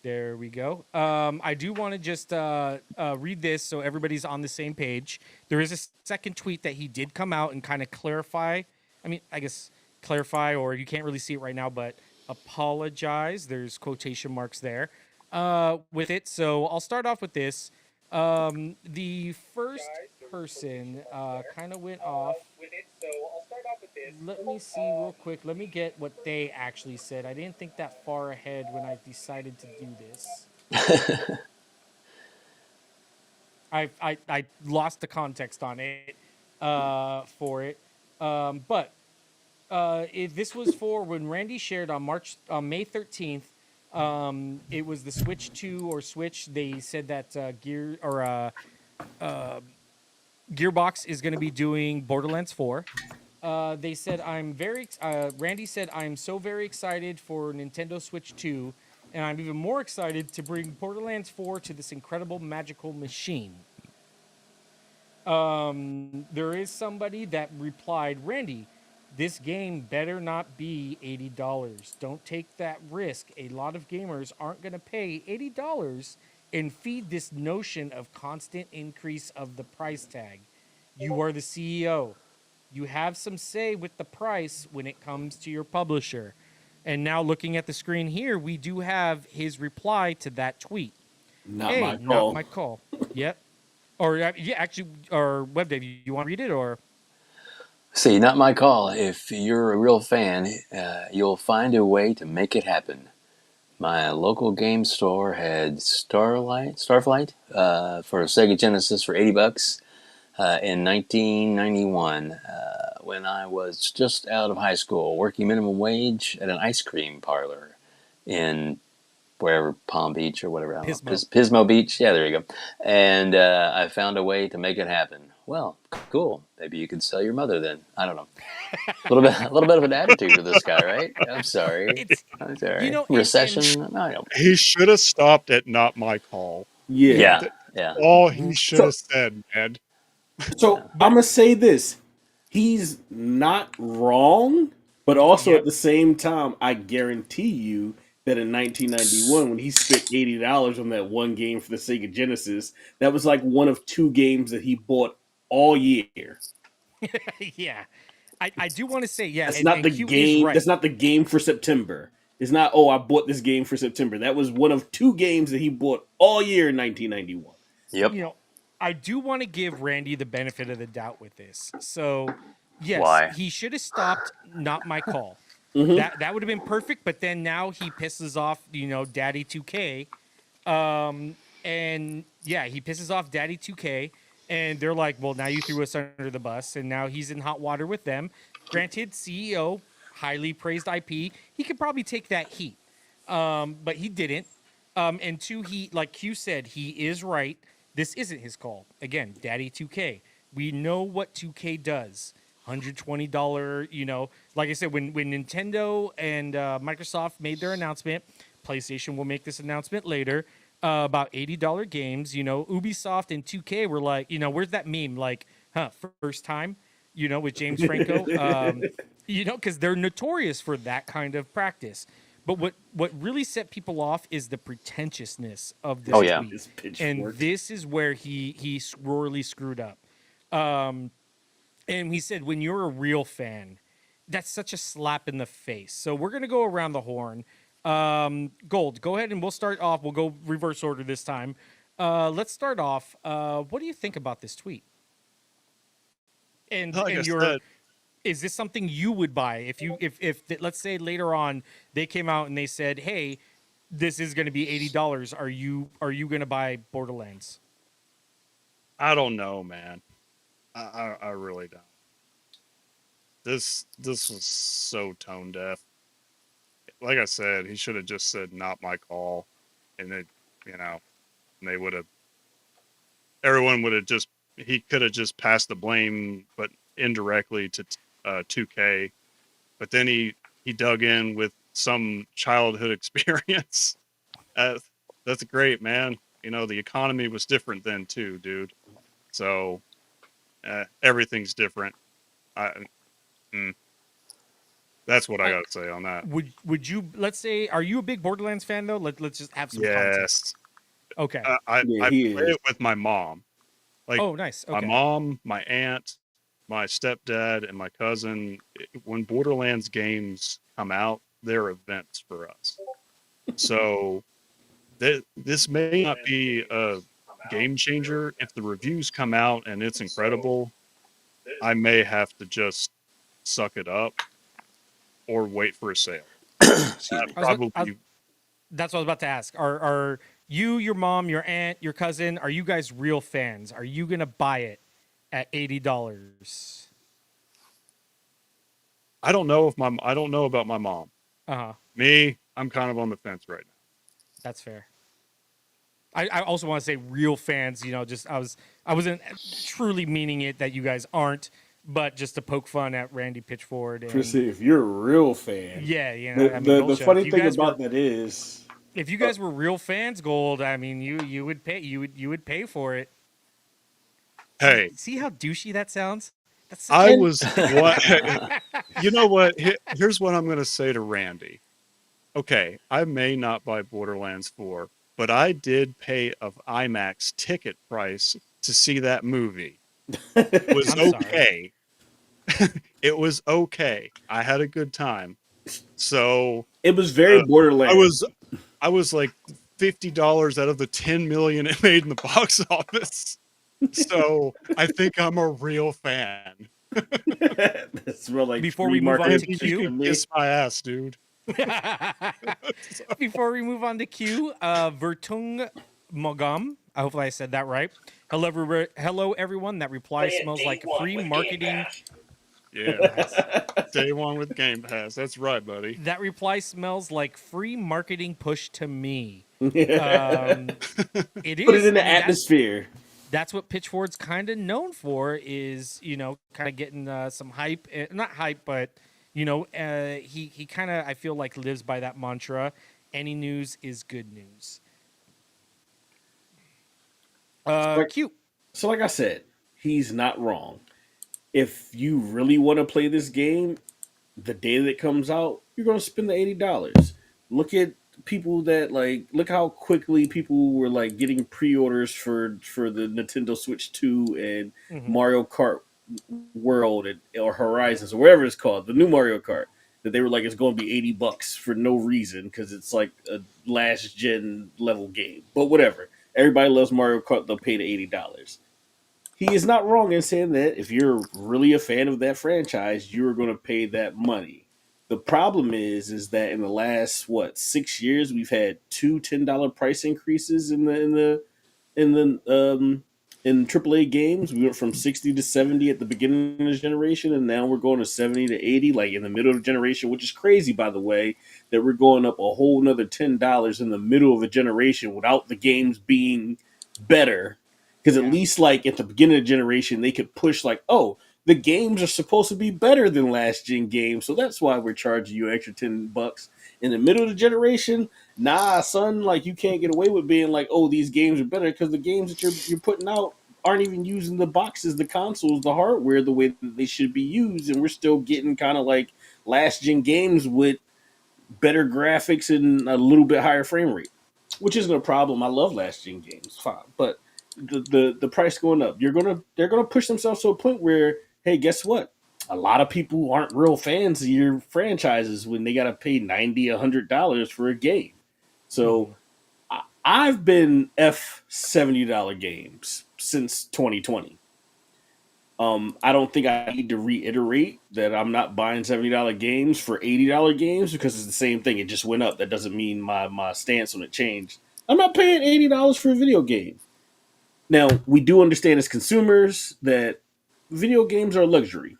There we go. I do want to just read this so everybody's on the same page. There is a second tweet that he did come out and kind of clarify. I mean, I guess clarify, or you can't really see it right now, but apologize. There's quotation marks there with it. So I'll start off with this. The first person kind of went off. Let me see real quick. Let me get what they actually said. I didn't think that far ahead when I decided to do this. I lost the context on it for it. But this was for when Randy shared on May 13th. It was the Switch 2 or Switch. They said that Gearbox is going to be doing Borderlands 4. They said Randy said I'm so very excited for Nintendo Switch 2, and I'm even more excited to bring Borderlands 4 to this incredible magical machine. There is somebody that replied, Randy, this game better not be $80. Don't take that risk. A lot of gamers aren't going to pay $80 and feed this notion of constant increase of the price tag. You are the CEO. You have some say with the price when it comes to your publisher. And now looking at the screen here, we do have his reply to that tweet. Not Hey, my not call. my call. Yep. Or yeah, actually, or WebDave, you want to read it or? See, not my call. If you're a real fan, you'll find a way to make it happen. My local game store had Starflight for Sega Genesis for $80 in 1991 when I was just out of high school, working minimum wage at an ice cream parlor in wherever, Palm Beach or whatever. I don't know, Pismo. Pismo Beach. Yeah, there you go. And I found a way to make it happen. Well, cool. Maybe you could sell your mother then. I don't know. A little bit of an attitude with this guy, right? I'm sorry. It's I'm sorry. you know, Recession? I don't. He should have stopped at not my call. Yeah. Yeah, yeah. All he should So, have said, man. so I'm gonna say this: he's not wrong, but also at yep. the same time, I guarantee you that in 1991, when he spent $80 on that one game for the Sega Genesis, that was like one of two games that he bought all year. Yeah. I do want to say, yeah, That's not and the Q is game. That's right. not the game for September. It's not. Oh, I bought this game for September. That was one of two games that he bought all year in 1991. Yep. You know, I do want to give Randy the benefit of the doubt with this. So, yes, Why? he should have stopped not my call. Mm-hmm. That would have been perfect, but then now he pisses off, Daddy 2K. And yeah, he pisses off Daddy 2K, and they're like, "Well, now you threw us under the bus, and now he's in hot water with them." Granted, CEO, highly praised IP, he could probably take that heat, but he didn't. And two, he like Q said, he is right. This isn't his call. Again, Daddy 2K. We know what 2K does. $120, like I said, when Nintendo and Microsoft made their announcement, PlayStation will make this announcement later. About $80 games, Ubisoft and 2K were like, where's that meme? Like, first time, with James Franco, because they're notorious for that kind of practice. But what really set people off is the pretentiousness of this Oh yeah. tweet, This and Pitchford. this is where he royally screwed up. And he said, when you're a real fan, that's such a slap in the face. So we're going to go around the horn. Gold, go ahead and we'll start off. We'll go reverse order this time. Let's start off. What do you think about this tweet? And Like I and said, is this something you would buy if let's say later on they came out and they said, hey, this is going to be $80. Are you going to buy Borderlands? I don't know, man. I really don't. This was so tone deaf. Like I said, he should have just said not my call, and it, and they would have. Everyone would have just. He could have just passed the blame, but indirectly to 2K. But then he dug in with some childhood experience. That's great, man. The economy was different then too, dude. So everything's different. That's what I got to say on that. Would you, let's say, are you a big Borderlands fan though? Let's just have some context. Yes. Okay. I Yeah, I he play is. it with my mom. Like Oh, nice. my Okay. mom, my aunt, my stepdad, and my cousin. When Borderlands games come out, they're events for us. So this may not be a game changer. If the reviews come out and it's incredible, I may have to just suck it up or wait for a sale. Excuse me. Probably. That's what I was about to ask. Are you, your mom, your aunt, your cousin, are you guys real fans? Are you gonna buy it at $80? I don't know about my mom. Uh-huh. Me, I'm kind of on the fence right now. That's fair. I also want to say real fans, just I wasn't truly meaning it that you guys aren't, but just to poke fun at Randy Pitchford For and see, if you're a real fan, yeah, the I mean, the bullshit. funny If you thing guys about were, that is If you guys were real fans, Gold, I mean, you would pay you would pay for it. Hey, See how douchey that sounds? That's such I a And was what you know what? Here's what I'm going to say to Randy. Okay, I may not buy Borderlands 4, but I did pay a IMAX ticket price to see that movie. It was I'm sorry. okay. It was okay. I had a good time. So it was very I Borderlands. was like $50 out of the 10 million it made in the box office. So I think I'm a real fan. That smell like Before free we move on marketing to Randy, you push Q, to can me. kiss my ass, dude. before we move on to Q, Vertung Mogam. Hopefully I said that right. Hello, everyone. That reply smells like free marketing. Yeah. Nice. Day one with Game Pass. That's right, buddy. That reply smells like free marketing push to me. Put It it is. in I the mean, atmosphere. that's what Pitchford's kind of known for is, kind of getting some hype. Not hype, but, he kind of, I feel like, lives by that mantra. Any news is good news. Like Cute. so, like I said, he's not wrong. If you really want to play this game, the day that it comes out, you're gonna spend the $80. Look at people that look how quickly people were like getting pre-orders for the Nintendo Switch 2 and Hmm. Mario Kart World or Horizons or whatever it's called, the new Mario Kart. That they were like it's going to be $80 for no reason because it's like a last gen level game. But whatever, everybody loves Mario Kart. They'll pay the $80. He is not wrong in saying that if you're really a fan of that franchise, you're going to pay that money. The problem is that in the last 6 years, we've had two $10 price increases in the in AAA games. We went from 60 to 70 at the beginning of the generation, and now we're going to 70 to 80, like in the middle of the generation, which is crazy, by the way, that we're going up a whole nother $10 in the middle of a generation without the games being better. Because at Yeah. least like at the beginning of the generation, they could push like, oh, the games are supposed to be better than last gen games, so that's why we're charging you extra $10. In the middle of the generation, nah, son, like you can't get away with being like, oh, these games are better because the games that you're putting out aren't even using the boxes, the consoles, the hardware the way that they should be used, and we're still getting kind of like last gen games with better graphics and a little bit higher frame rate, which isn't a problem. I love last gen games, fine, but the price going up, they're gonna push themselves to a point where, hey, guess what? A lot of people aren't real fans of your franchises when they got to pay $90, $100 for a game. So Hmm. I've been $70 games since 2020. I don't think I need to reiterate that I'm not buying $70 games for $80 games because it's the same thing. It just went up. That doesn't mean my stance on it changed. I'm not paying $80 for a video game. Now, we do understand as consumers that video games are a luxury.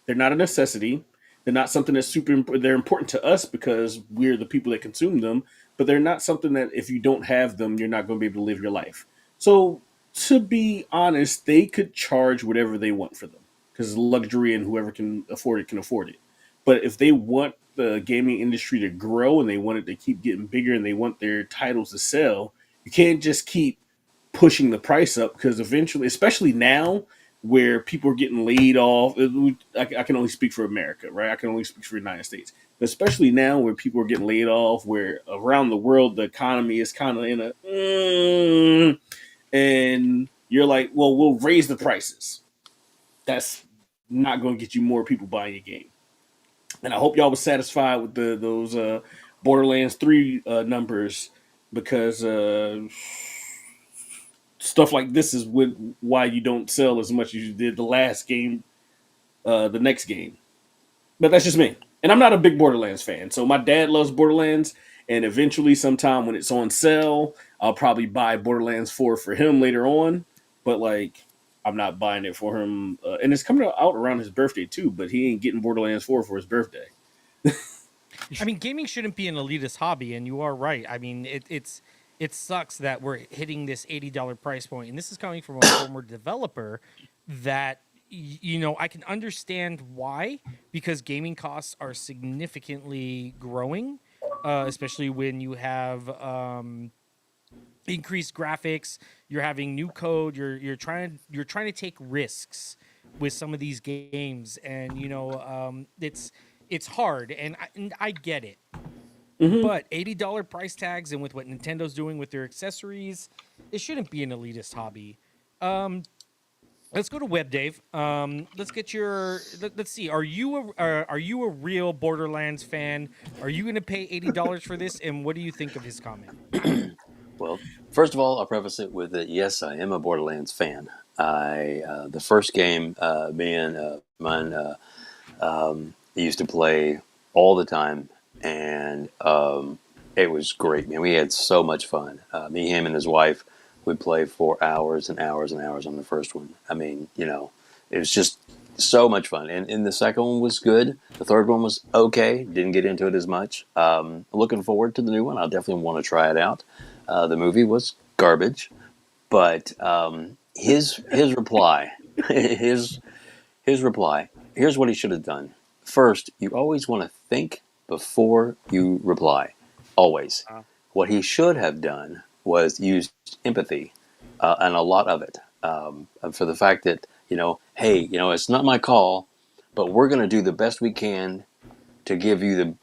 They're not a necessity. They're not something that's they're important to us because we're the people that consume them, but they're not something that if you don't have them, you're not going to be able to live your life. So, to be honest, they could charge whatever they want for them because it's luxury and whoever can afford it can afford it. But if they want the gaming industry to grow and they want it to keep getting bigger and they want their titles to sell, you can't just keep pushing the price up because eventually, especially now where people are getting laid off, I can only speak for America, right? I can only speak for the United States, but especially now where people are getting laid off, where around the world the economy is kind of in a, and you're like, well, we'll raise the prices. That's not going to get you more people buying your game. And I hope y'all was satisfied with those Borderlands 3 numbers because stuff like this is why you don't sell as much as you did the last game, the next game. But that's just me. And I'm not a big Borderlands fan. So my dad loves Borderlands, and eventually, sometime when it's on sale, I'll probably buy Borderlands 4 for him later on. But like, I'm not buying it for him, and it's coming out around his birthday too. But he ain't getting Borderlands 4 for his birthday. I mean, gaming shouldn't be an elitist hobby, and you are right. I mean, it sucks that we're hitting this $80 price point, and this is coming from a former developer that I can understand why, because gaming costs are significantly growing. especially when you have increased graphics. You're having new code. You're trying to take risks with some of these games, and it's hard, and I get it. But $80 price tags, and with what Nintendo's doing with their accessories, it shouldn't be an elitist hobby. Let's go to WebDave. Let's get let's see. Are you a real Borderlands fan? Are you going to pay $80 for this? And what do you think of his comment? Well, first of all, I'll preface it with that yes, I am a Borderlands fan. The first game, me and mine used to play all the time, and it was great. Man, we had so much fun. Me, him, and his wife would play for hours and hours and hours on the first one. I mean, it was just so much fun. And the second one was good. The third one was okay. Didn't get into it as much. Looking forward to the new one. I'll definitely want to try it out. The movie was garbage, but his reply, his reply. Here's what he should have done. First, you always want to think before you reply. Always. What he should have done was use empathy, and a lot of it, for the fact that hey, it's not my call, but we're going to do the best we can to give you the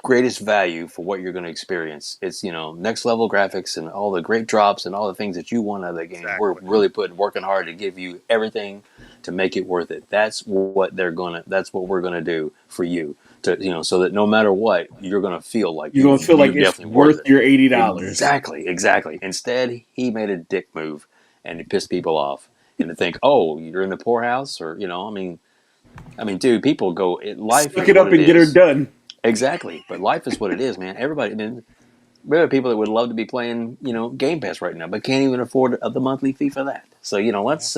greatest value for what you're going to experience. It's next level graphics and all the great drops and all the things that you want out of the game. Exactly. We're really working hard to give you everything to make it worth it. That's what we're gonna do for you to so that no matter what, you're gonna feel like You're gonna feel like it's worth your $80. Exactly. Instead, he made a dick move and it pissed people off. And to think, oh, you're in the poorhouse, or I mean, dude, people go. Life Suck is it up what and get her done. Exactly, but life is what it is, man. Everybody, I mean, there are people that would love to be playing, Game Pass right now, but can't even afford the monthly fee for that. So, let's,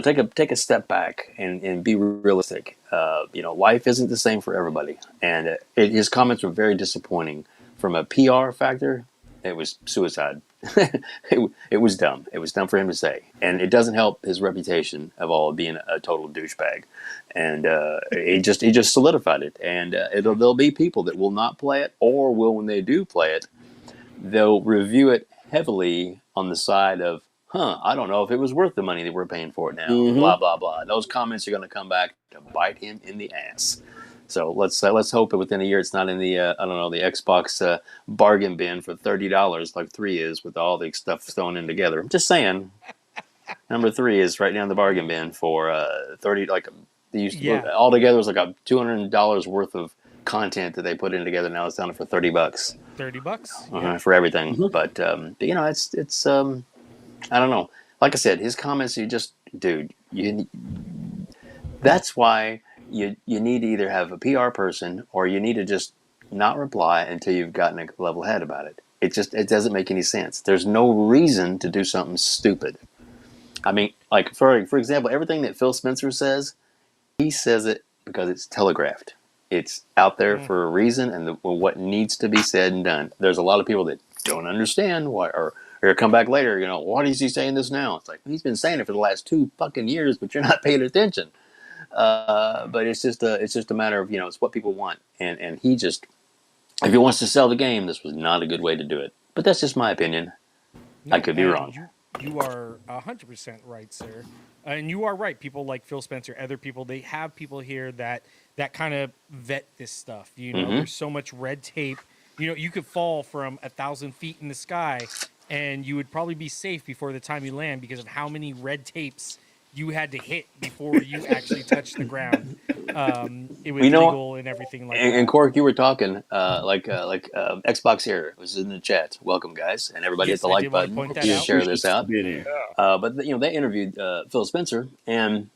take a step back and be realistic. Life isn't the same for everybody, and his comments were very disappointing. From a PR factor, it was suicide. It was dumb. It was dumb for him to say, and it doesn't help his reputation of all being a total douchebag. And he just solidified it. And there'll be people that will not play it, or will, when they do play it, they'll review it heavily on the side of, I don't know if it was worth the money that we're paying for it now. Blah blah blah. Those comments are going to come back to bite him in the ass. So let's hope that within a year it's not in the the Xbox bargain bin for $30 like 3 is, with all the stuff thrown in together. I'm just saying, number 3 is right now in the bargain bin for $30. Like they used to all together it was like a $200 worth of content that they put in together. Now it's down for $30. $30 for everything. But it's I don't know. Like I said, his comments, dude, that's why. You need to either have a PR person, or you need to just not reply until you've gotten a level head about it. It doesn't make any sense. There's no reason to do something stupid. I mean, like for example, everything that Phil Spencer says, he says it because it's telegraphed. It's out there for a reason, and what needs to be said and done. There's a lot of people that don't understand why, or come back later. Why is he saying this now? It's like, he's been saying it for the last 2 fucking years, but you're not paying attention. But it's just a matter of it's what people want, and he just, if he wants to sell the game, this was not a good way to do it. But that's just my opinion. No, I could be wrong. You are 100% right, sir. And you are right. People like Phil Spencer, other people, they have people here that kind of vet this stuff. There's so much red tape. You could fall from 1,000 feet in the sky, and you would probably be safe before the time you land because of how many red tapes you had to hit before you actually touched the ground. It was legal and everything like that. And Cork, you were talking like Xbox here was in the chat. Welcome, guys, and everybody hit the like button. You share this out. But they interviewed Phil Spencer, and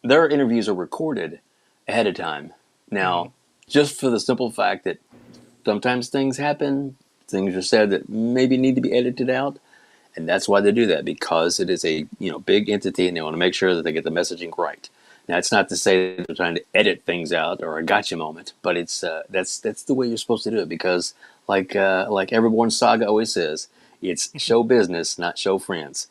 their interviews are recorded ahead of time. Now, just for the simple fact that sometimes things happen, things are said that maybe need to be edited out. And that's why they do that, because it is a big entity, and they want to make sure that they get the messaging right. Now, it's not to say that they're trying to edit things out or a gotcha moment, but it's that's the way you're supposed to do it, because like Everborn Saga always says, it's show business, not show friends.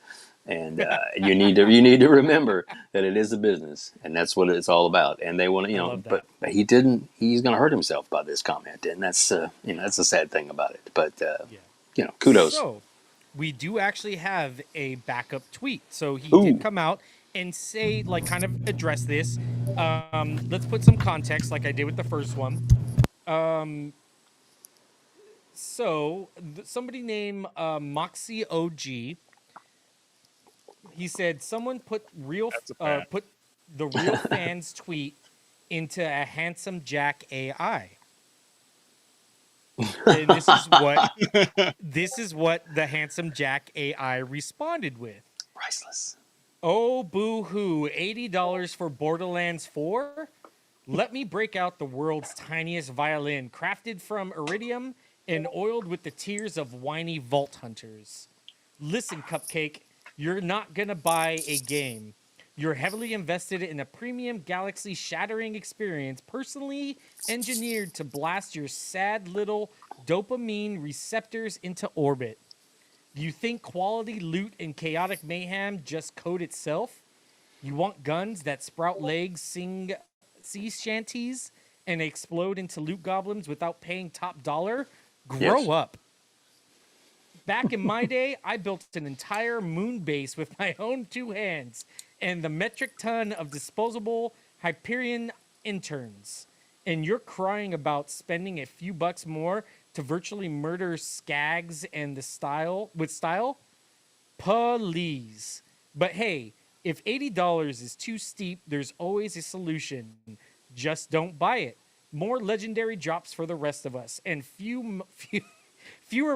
And you need to remember that it is a business, and that's what it's all about. And they want to, I love but that. he didn't. He's going to hurt himself by this comment, and that's that's a sad thing about it. But Yeah. kudos. So we do actually have a backup tweet. So he did Ooh, come out and say, like, kind of address this. Let's put some context, like I did with the first one. So somebody named Moxie OG, he said someone That's a fan. put the real fans tweet into a handsome Jack AI. And this is what the handsome Jack AI responded with. priceless. Oh, boo hoo, $80 for Borderlands 4? Let me break out the world's tiniest violin, crafted from iridium and oiled with the tears of whiny vault hunters. Listen, Cupcake, you're not gonna buy a game. You're heavily invested in a premium galaxy shattering experience, personally engineered to blast your sad little dopamine receptors into orbit. You think quality loot and chaotic mayhem just code itself? You want guns that sprout legs, sing sea shanties, and explode into loot goblins without paying top dollar? Yes. Grow up. Back in my day, I built an entire moon base with my own two hands and the metric ton of disposable Hyperion interns. And you're crying about spending a few bucks more to virtually murder skags and the style with style? Please. But hey, if $80 is too steep, there's always a solution. Just don't buy it. More legendary drops for the rest of us, and fewer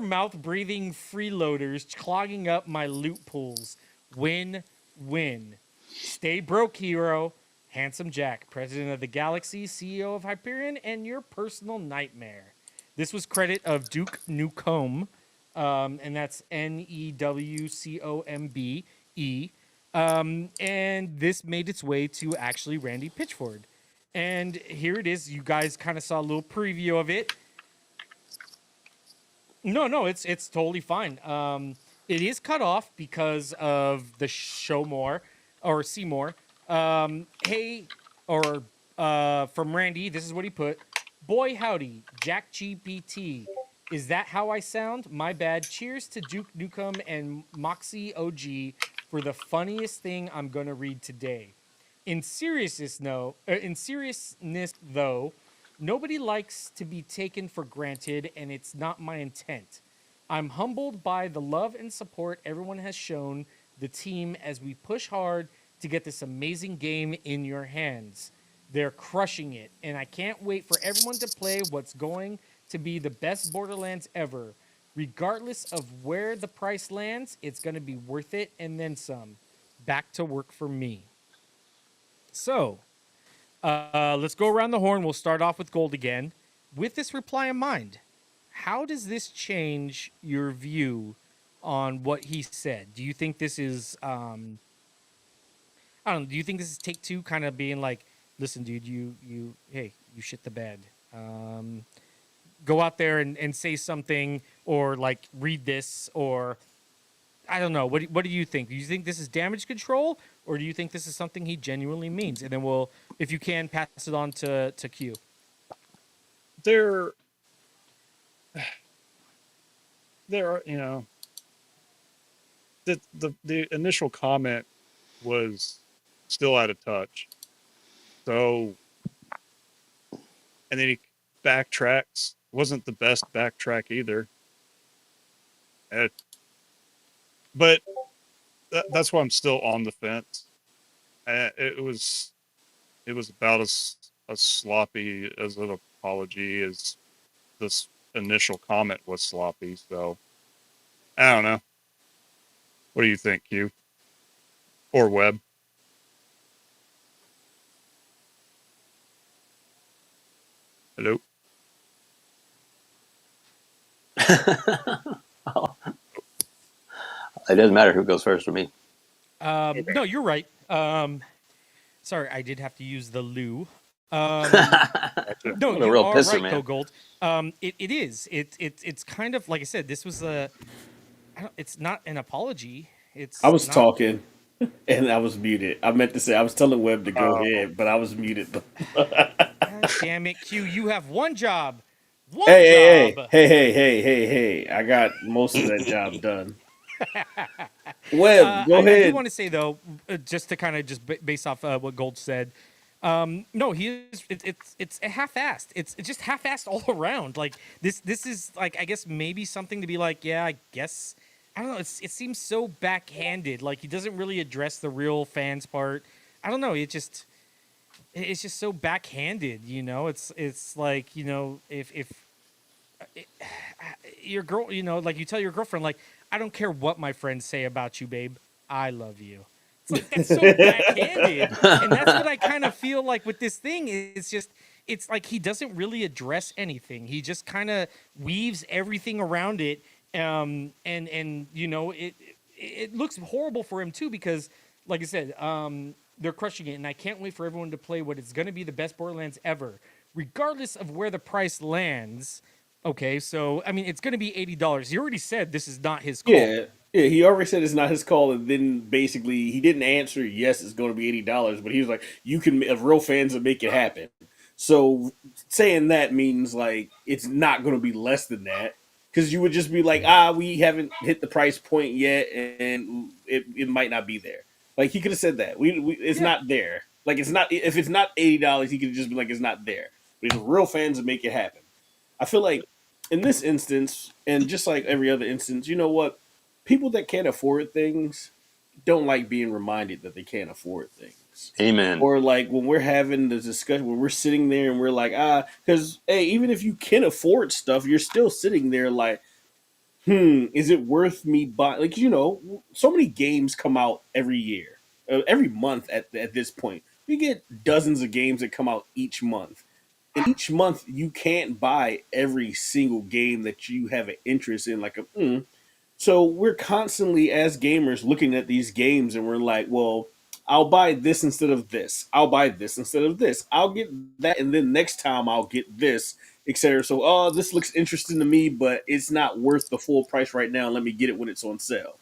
mouth breathing freeloaders clogging up my loot pools. Win win. Stay broke, hero. Handsome Jack, president of the Galaxy, CEO of Hyperion, and your personal nightmare. This was credit of Duke Nukem, and that's Newcombe. And this made its way to actually Randy Pitchford. And here it is. You guys kind of saw a little preview of it. No, it's totally fine. It is cut off because of the show more or Seymour. Hey, or from Randy, this is what he put. Boy howdy, Jack GPT. Is that how I sound? My bad. Cheers to Duke Nukem and Moxie OG for the funniest thing I'm gonna read today. In seriousness though, nobody likes to be taken for granted, and it's not my intent. I'm humbled by the love and support everyone has shown the team as we push hard to get this amazing game in your hands. They're crushing it, and I can't wait for everyone to play what's going to be the best Borderlands ever. Regardless of where the price lands, it's going to be worth it and then some. Back to work for me. So, let's go around the horn. We'll start off with Gold again. With this reply in mind, how does this change your view on what he said? Do you think this is, I don't know, do you think this is Take Two kind of being like, listen, dude, hey, you shit the bed. Go out there and say something, or like read this, or I don't know. What do you think? Do you think this is damage control, or do you think this is something he genuinely means? And then we'll, if you can, pass it on to Q. There are, the initial comment was still out of touch. So, and then he backtracks. Wasn't the best backtrack either. But that's why I'm still on the fence. It was about as sloppy as an apology as this initial comment was sloppy. So I don't know. What do you think, Q or Webb? Hello. It doesn't matter who goes first for me. No, you're right. Sorry, I did have to use the loo. No, What a you real are pisser, right, man. Go Gold. It is. It's kind of like I said. This was it's not an apology. I It's was not. talking and I was muted. I meant to say I was telling Webb to go Oh, ahead, but I was muted. God damn it, Q! You have one job, one Hey, job. hey! I got most of that job done. Webb, go I do ahead. want to say though, just to kind of just base off what Gold said. No, he is. It's half-assed. It's just half-assed all around. Like this is like I guess maybe something to be like. Yeah, I guess I don't know. It seems so backhanded. Like he doesn't really address the real fans part. I don't know. It's just so backhanded. It's like if your girl, like you tell your girlfriend, like, I don't care what my friends say about you, babe. I love you. It's like that's so backhanded. And that's what I kind of feel like with this thing. It's just it's like he doesn't really address anything. He just kind of weaves everything around it. And it looks horrible for him too because like I said, they're crushing it, and I can't wait for everyone to play what is going to be the best Borderlands ever, regardless of where the price lands. Okay, so I mean, it's going to be $80. He already said this is not his call. Yeah. He already said it's not his call, and then basically he didn't answer. Yes, it's going to be $80, but he was like, "You can, if real fans will make it happen." So saying that means like it's not going to be less than that because you would just be like, we haven't hit the price point yet, and it might not be there. Like he could have said that we it's Yeah, not there. Like it's not if it's not $80, he could have just been like it's not there. But if real fans will make it happen. I feel like in this instance, and just like every other instance, you know what? People that can't afford things don't like being reminded that they can't afford things. Amen. Or like when we're having the discussion, when we're sitting there and we're like, because hey, even if you can afford stuff, you're still sitting there like, is it worth me buying? Like, so many games come out every year, every month at this point. We get dozens of games that come out each month. And each month, you can't buy every single game that you have an interest in. So we're constantly, as gamers, looking at these games and we're like, well, I'll buy this instead of this. I'll buy this instead of this. I'll get that. And then next time I'll get this, etc. So, this looks interesting to me, but it's not worth the full price right now. Let me get it when it's on sale.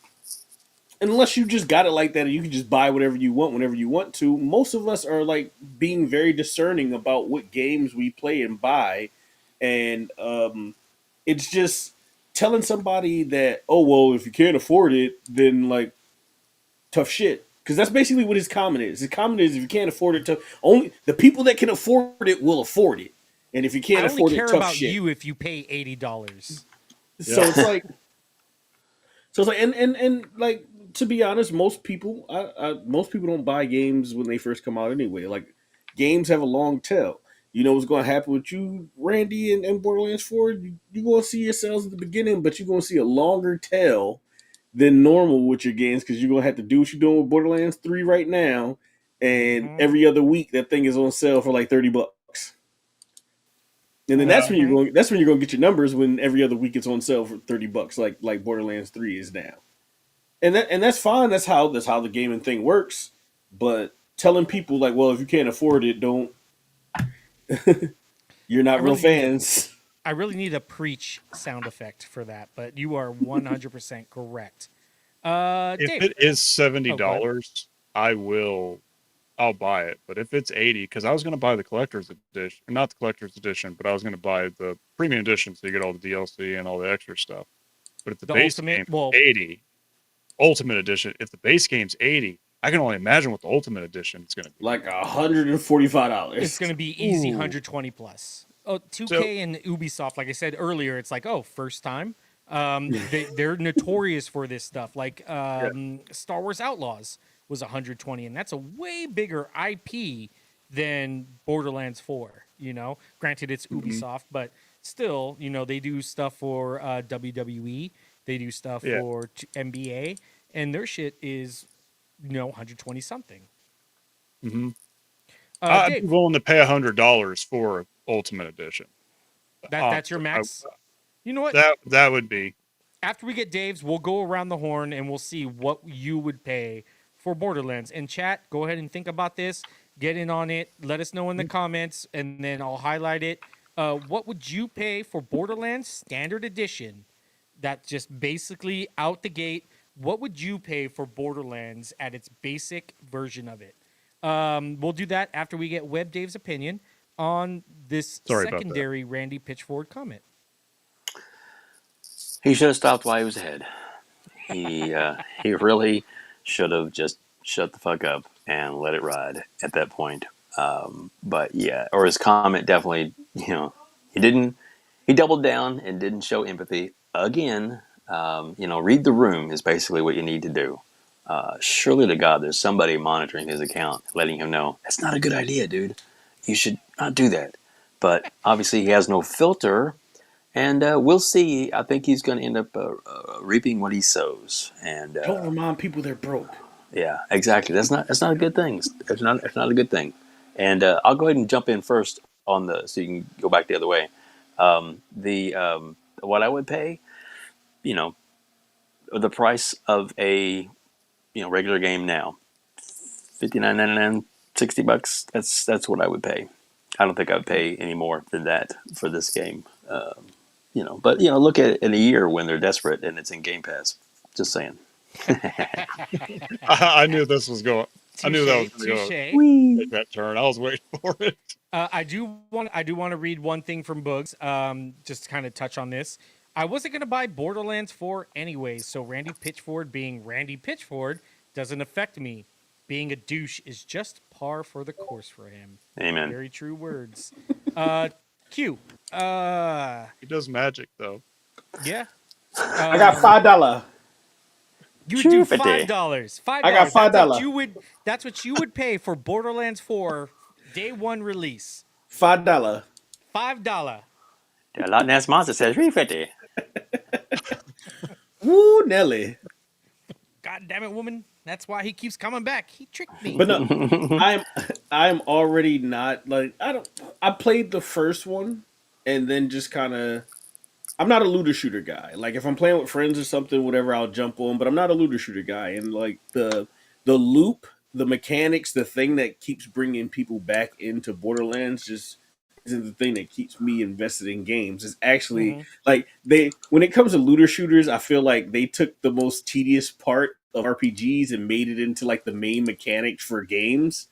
Unless you just got it like that and you can just buy whatever you want whenever you want to, most of us are like being very discerning about what games we play and buy. And it's just telling somebody that, oh, well, if you can't afford it, then like tough shit. Because that's basically what his comment is. His comment is if you can't afford it, only the people that can afford it will afford it. And if you I can't only afford it, care tough about shit. you if you pay $80. So yeah. it's like, and like to be honest, most people don't buy games when they first come out anyway. Like games have a long tail. You know what's going to happen with you, Randy, and Borderlands 4? You're going to see yourselves at the beginning, but you're going to see a longer tail than normal with your games because you're going to have to do what you're doing with Borderlands 3 right now. And Mm-hmm. every other week, that thing is on sale for like $30. And then Yeah. Mm-hmm. that's when you're going to get your numbers when every other week it's on sale for $30, like Borderlands 3 is now. And that's fine. That's how the gaming thing works. But telling people like, well, if you can't afford it, don't. You're I not real really need a fans. I really need a preach sound effect for that, but you are 100% correct. If Dave. it is Oh, go ahead. $70, I'll buy it. But if it's 80, because I was going to buy the collector's edition, not the collector's edition, but I was going to buy the premium edition so you get all the DLC and all the extra stuff. But if the The base ultimate, game is well, 80, Ultimate Edition, if the base game's 80, I can only imagine what the Ultimate Edition is going to be. Like $145. it's going to be easy Ooh. 120 plus. Oh, So 2K and Ubisoft, like I said earlier, it's like, oh, first time. They're notorious for this stuff. Like yeah. Star Wars Outlaws was 120, and that's a way bigger IP than Borderlands 4. Granted it's Mm-hmm. Ubisoft, but still, they do stuff for WWE. They do stuff Yeah. for NBA, and their shit is 120 something. Mm-hmm. Uh, I'd be Dave, willing to pay $100 for Ultimate Edition. that's your max. You know what? That would be. After we get Dave's, we'll go around the horn and we'll see what you would pay for Borderlands. And chat, go ahead and think about this. Get in on it. Let us know in the comments, and then I'll highlight it. What would you pay for Borderlands Standard Edition? That just basically out the gate what would you pay for Borderlands at its basic version of it? We'll do that after we get WebDave's opinion on this Sorry about that. secondary Randy Pitchford comment. He should have stopped while he was ahead. He really should have just shut the fuck up and let it ride at that point. But yeah, or his comment definitely, he didn't. He doubled down and didn't show empathy again. Read the room is basically what you need to do. Surely to God, there's somebody monitoring his account, letting him know that's not a good idea, dude. You should not do that. But obviously, he has no filter, and we'll see. I think he's going to end up reaping what he sows. And Don't remind people they're broke. yeah, exactly. That's not a good thing. It's not a good thing. And I'll go ahead and jump in first on so you can go back the other way. What I would pay, the price of a regular game now, $59.99, $60. That's what I would pay. I don't think I would pay any more than that for this game. But look at it in a year when they're desperate and it's in Game Pass. Just saying. I knew this was going. I knew that was going to take that turn. I was waiting for it. I do want to read one thing from Bugs. Just to kind of touch on this. I wasn't going to buy Borderlands 4 anyways, so Randy Pitchford being Randy Pitchford doesn't affect me. Being a douche is just par for the course for him. Amen. Very true words. Q. He does magic though. Yeah. I got $5. You do $5. $5. I got $5. That's what you would pay for Borderlands 4 day one release. $5. $5. The Loch Ness Monster says $3.50. Woo, Nelly. God damn it, woman. That's why he keeps coming back. He tricked me. But no, I'm already not like I played the first one and then just kind of I'm not a looter shooter guy. Like if I'm playing with friends or something, whatever, I'll jump on. But I'm not a looter shooter guy. And like the loop, the mechanics, the thing that keeps bringing people back into Borderlands just isn't the thing that keeps me invested in games. It's actually like when it comes to looter shooters, I feel like they took the most tedious part of RPGs and made it into like the main mechanic for games.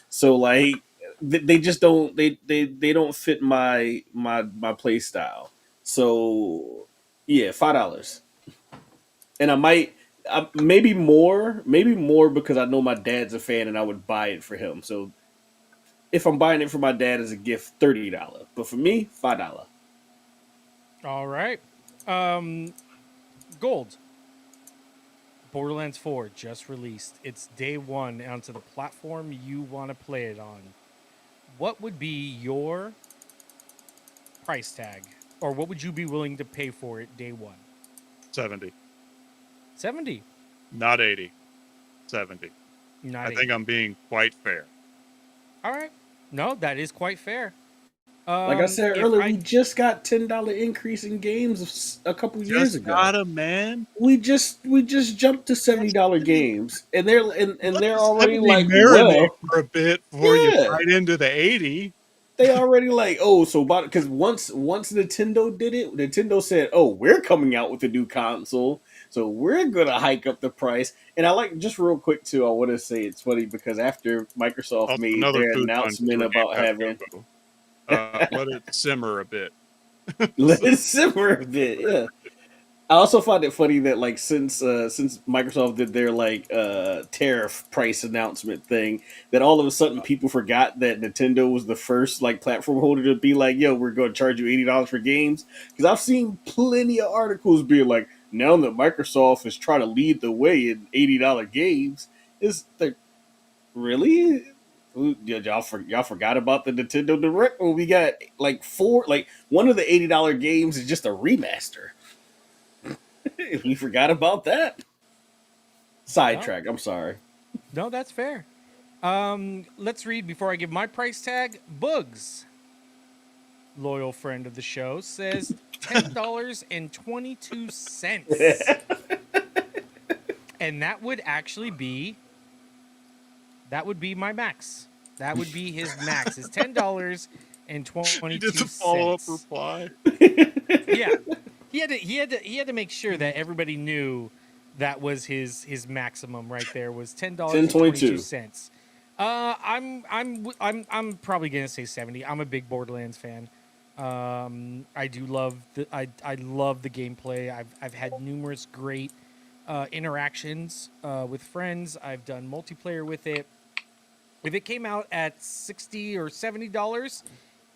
So like they just don't they don't fit my play style. So yeah, $5, and I might maybe more because I know my dad's a fan and I would buy it for him. So if I'm buying it for my dad as a gift, $30, but for me, $5. All right. Gold. Borderlands 4 just released. It's day one onto the platform you want to play it on. What would be your price tag? Or what would you be willing to pay for it day one? 70. 70. Not 80. 70. Not I 80. think I'm being quite fair. All right. No, that is quite fair. Like I said earlier, we just got $10 increase in games a couple years ago. Got him, man. We just jumped to $70 games, and they're already like, marinate for a bit before you yeah. right into the 80. They already like, oh, so because once Nintendo did it, Nintendo said, oh, we're coming out with a new console, so we're gonna hike up the price. And I like, just real quick too, I want to say it's funny because after Microsoft made their announcement about having let it simmer a bit. let it simmer a bit, yeah. I also find it funny that like since Microsoft did their like tariff price announcement thing, that all of a sudden people forgot that Nintendo was the first like platform holder to be like, yo, we're going to charge you $80 for games. Because I've seen plenty of articles being like, now that Microsoft is trying to lead the way in $80 games, is like, really? Y'all forgot about the Nintendo Direct when we got like one of the $80 games is just a remaster. We forgot about that. Sidetrack. I'm sorry. No, that's fair. Let's read before I give my price tag. Bugs, loyal friend of the show, says $10.22. And that would actually be my max. That would be his max. Is $10.22. Just a follow-up reply. Yeah. He had to make sure that everybody knew That was his maximum right there. Was $10.22. $10.22. I'm probably gonna say 70. I'm a big Borderlands fan. I do love I love the gameplay. I've had numerous great interactions with friends. I've done multiplayer with it. If it came out at $60 or $70,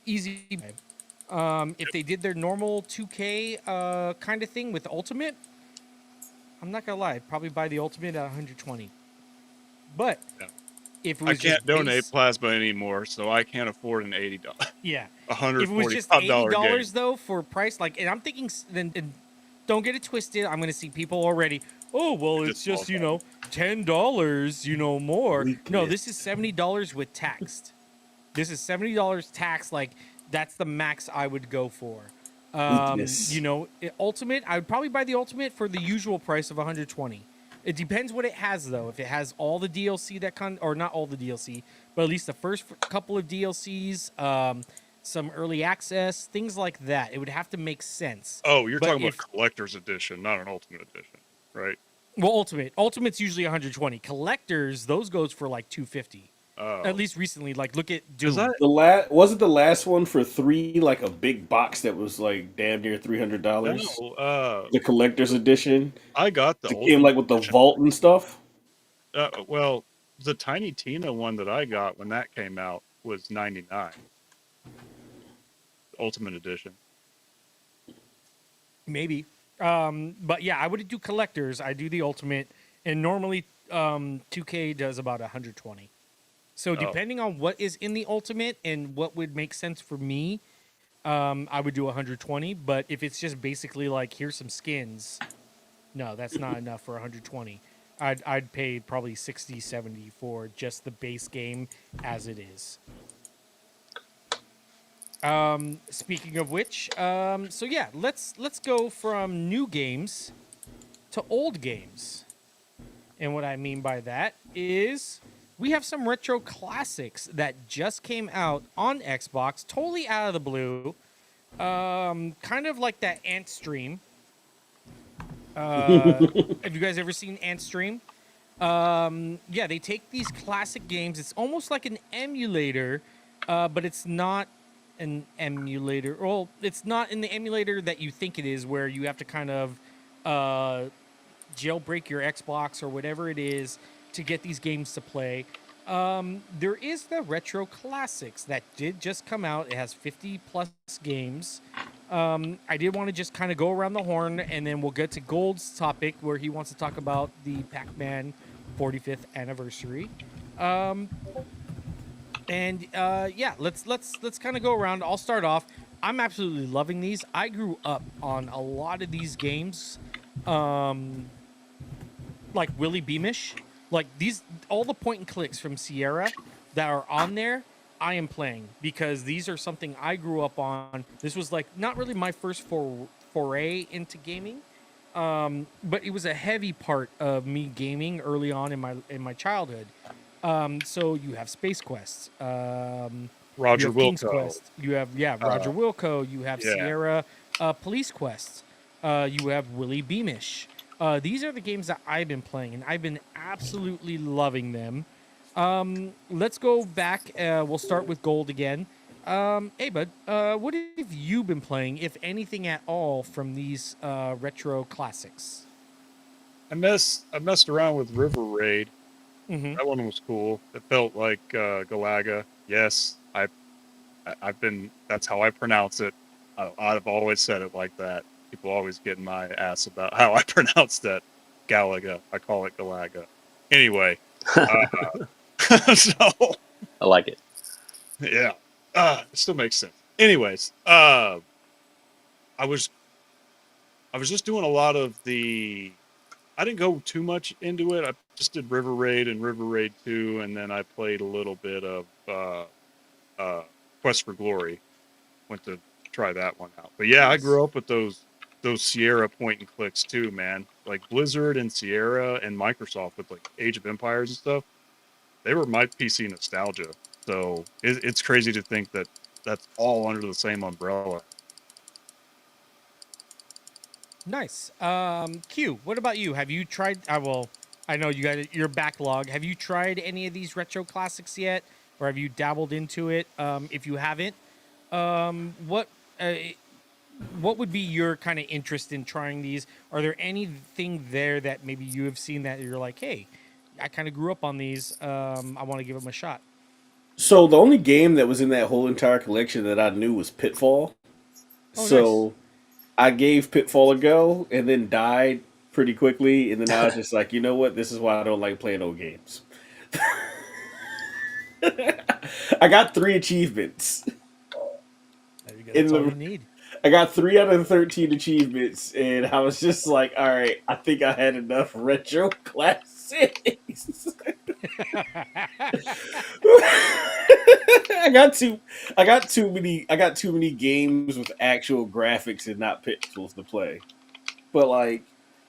easy. If they did their normal 2K kind of thing with Ultimate, I'm not gonna lie, I'd probably buy the Ultimate at 120. But Yeah. if it I was can't just donate base, plasma anymore, so I can't afford an $80, yeah. $145 If it was just $80 game. though for price, like, and I'm thinking, then don't get it twisted. I'm gonna see people already. Oh well, It it's just just falls off. $10, more. No, Weakness. this is $70 with taxed. This is $70 tax. Like that's the max I would go for. Weakness. Ultimate. I would probably buy the Ultimate for the usual price of 120. It depends what it has though. If it has all the DLC or not all the DLC, but at least the first couple of DLCs, some early access, things like that, it would have to make sense. Oh, you're But talking if about collector's edition, not an ultimate edition, right? well, Ultimate's usually 120. Collectors, those goes for like 250. Oh, At least recently, like look at is Doom. that? Wasn't the last one for 3 like a big box that was like damn near $300? No, The collector's edition. I got the It came ultimate like with the edition. vault and stuff. Well, the Tiny Tina one that I got when that came out was 99. Ultimate edition. Maybe. But yeah, I would do collectors. I do the Ultimate, and normally 2K does about 120. So depending on what is in the Ultimate and what would make sense for me, I would do 120. But if it's just basically like here's some skins, no, that's not enough for 120. I'd pay probably 60, 70 for just the base game as it is. Speaking of which, so yeah, let's go from new games to old games. And what I mean by that is we have some retro classics that just came out on Xbox, totally out of the blue. Kind of like that Ant Stream. Have you guys ever seen Ant Stream? Yeah, they take these classic games. It's almost like an emulator, but it's not an emulator. Well, it's not in the emulator that you think it is, where you have to kind of jailbreak your Xbox or whatever it is to get these games to play. There is the retro classics that did just come out. It has 50 plus games. I did want to just kind of go around the horn, and then we'll get to Gold's topic where he wants to talk about the PAC-MAN 45th anniversary. Yeah, let's kind of go around. I'll start off. I'm absolutely loving these. I grew up on a lot of these games, like Willie Beamish, like all the point and clicks from Sierra that are on there. I am playing because these are something I grew up on. This was like not really my first foray into gaming, but it was a heavy part of me gaming early on in my childhood. So you have Space Quest, Roger you have King's Wilco. Quest, you have Roger Wilco, you have yeah. Sierra Police Quest, you have Willie Beamish. These are the games that I've been playing, and I've been absolutely loving them. Let's go back. We'll start with Gold again. Hey, bud, what have you been playing, if anything at all, from these retro classics? I messed around with River Raid. Mm-hmm. That one was cool. It felt like Galaga. Yes, I've been. That's how I pronounce it. I've always said it like that. People always get in my ass about how I pronounce that. Galaga. I call it Galaga. Anyway, so I like it. yeah, it still makes sense. Anyways, I was just doing a lot of the. I didn't go too much into it. I just did River Raid and River Raid 2, and then I played a little bit of Quest for Glory. Went to try that one out. But yeah, I grew up with those Sierra point and clicks too, man. Like Blizzard and Sierra and Microsoft with like Age of Empires and stuff. They were my PC nostalgia. So it's crazy to think that that's all under the same umbrella. Nice. Q, what about you? Have you tried? Well, I know you got your backlog. Have you tried any of these retro classics yet, or have you dabbled into it? If you haven't, what what would be your kind of interest in trying these? Are there anything there that maybe you have seen that you're like, hey, I kind of grew up on these. I want to give them a shot. So the only game that was in that whole entire collection that I knew was Pitfall. Oh, nice. So I gave Pitfall a go and then died pretty quickly. And then I was just like, you know what? This is why I don't like playing old games. I got 3 achievements. There you go. In That's all you the, need. I got 3 out of 13 achievements, and I was just like, all right, I think I had enough retro classics. I got too, I got too many games with actual graphics and not pixels to play. But like,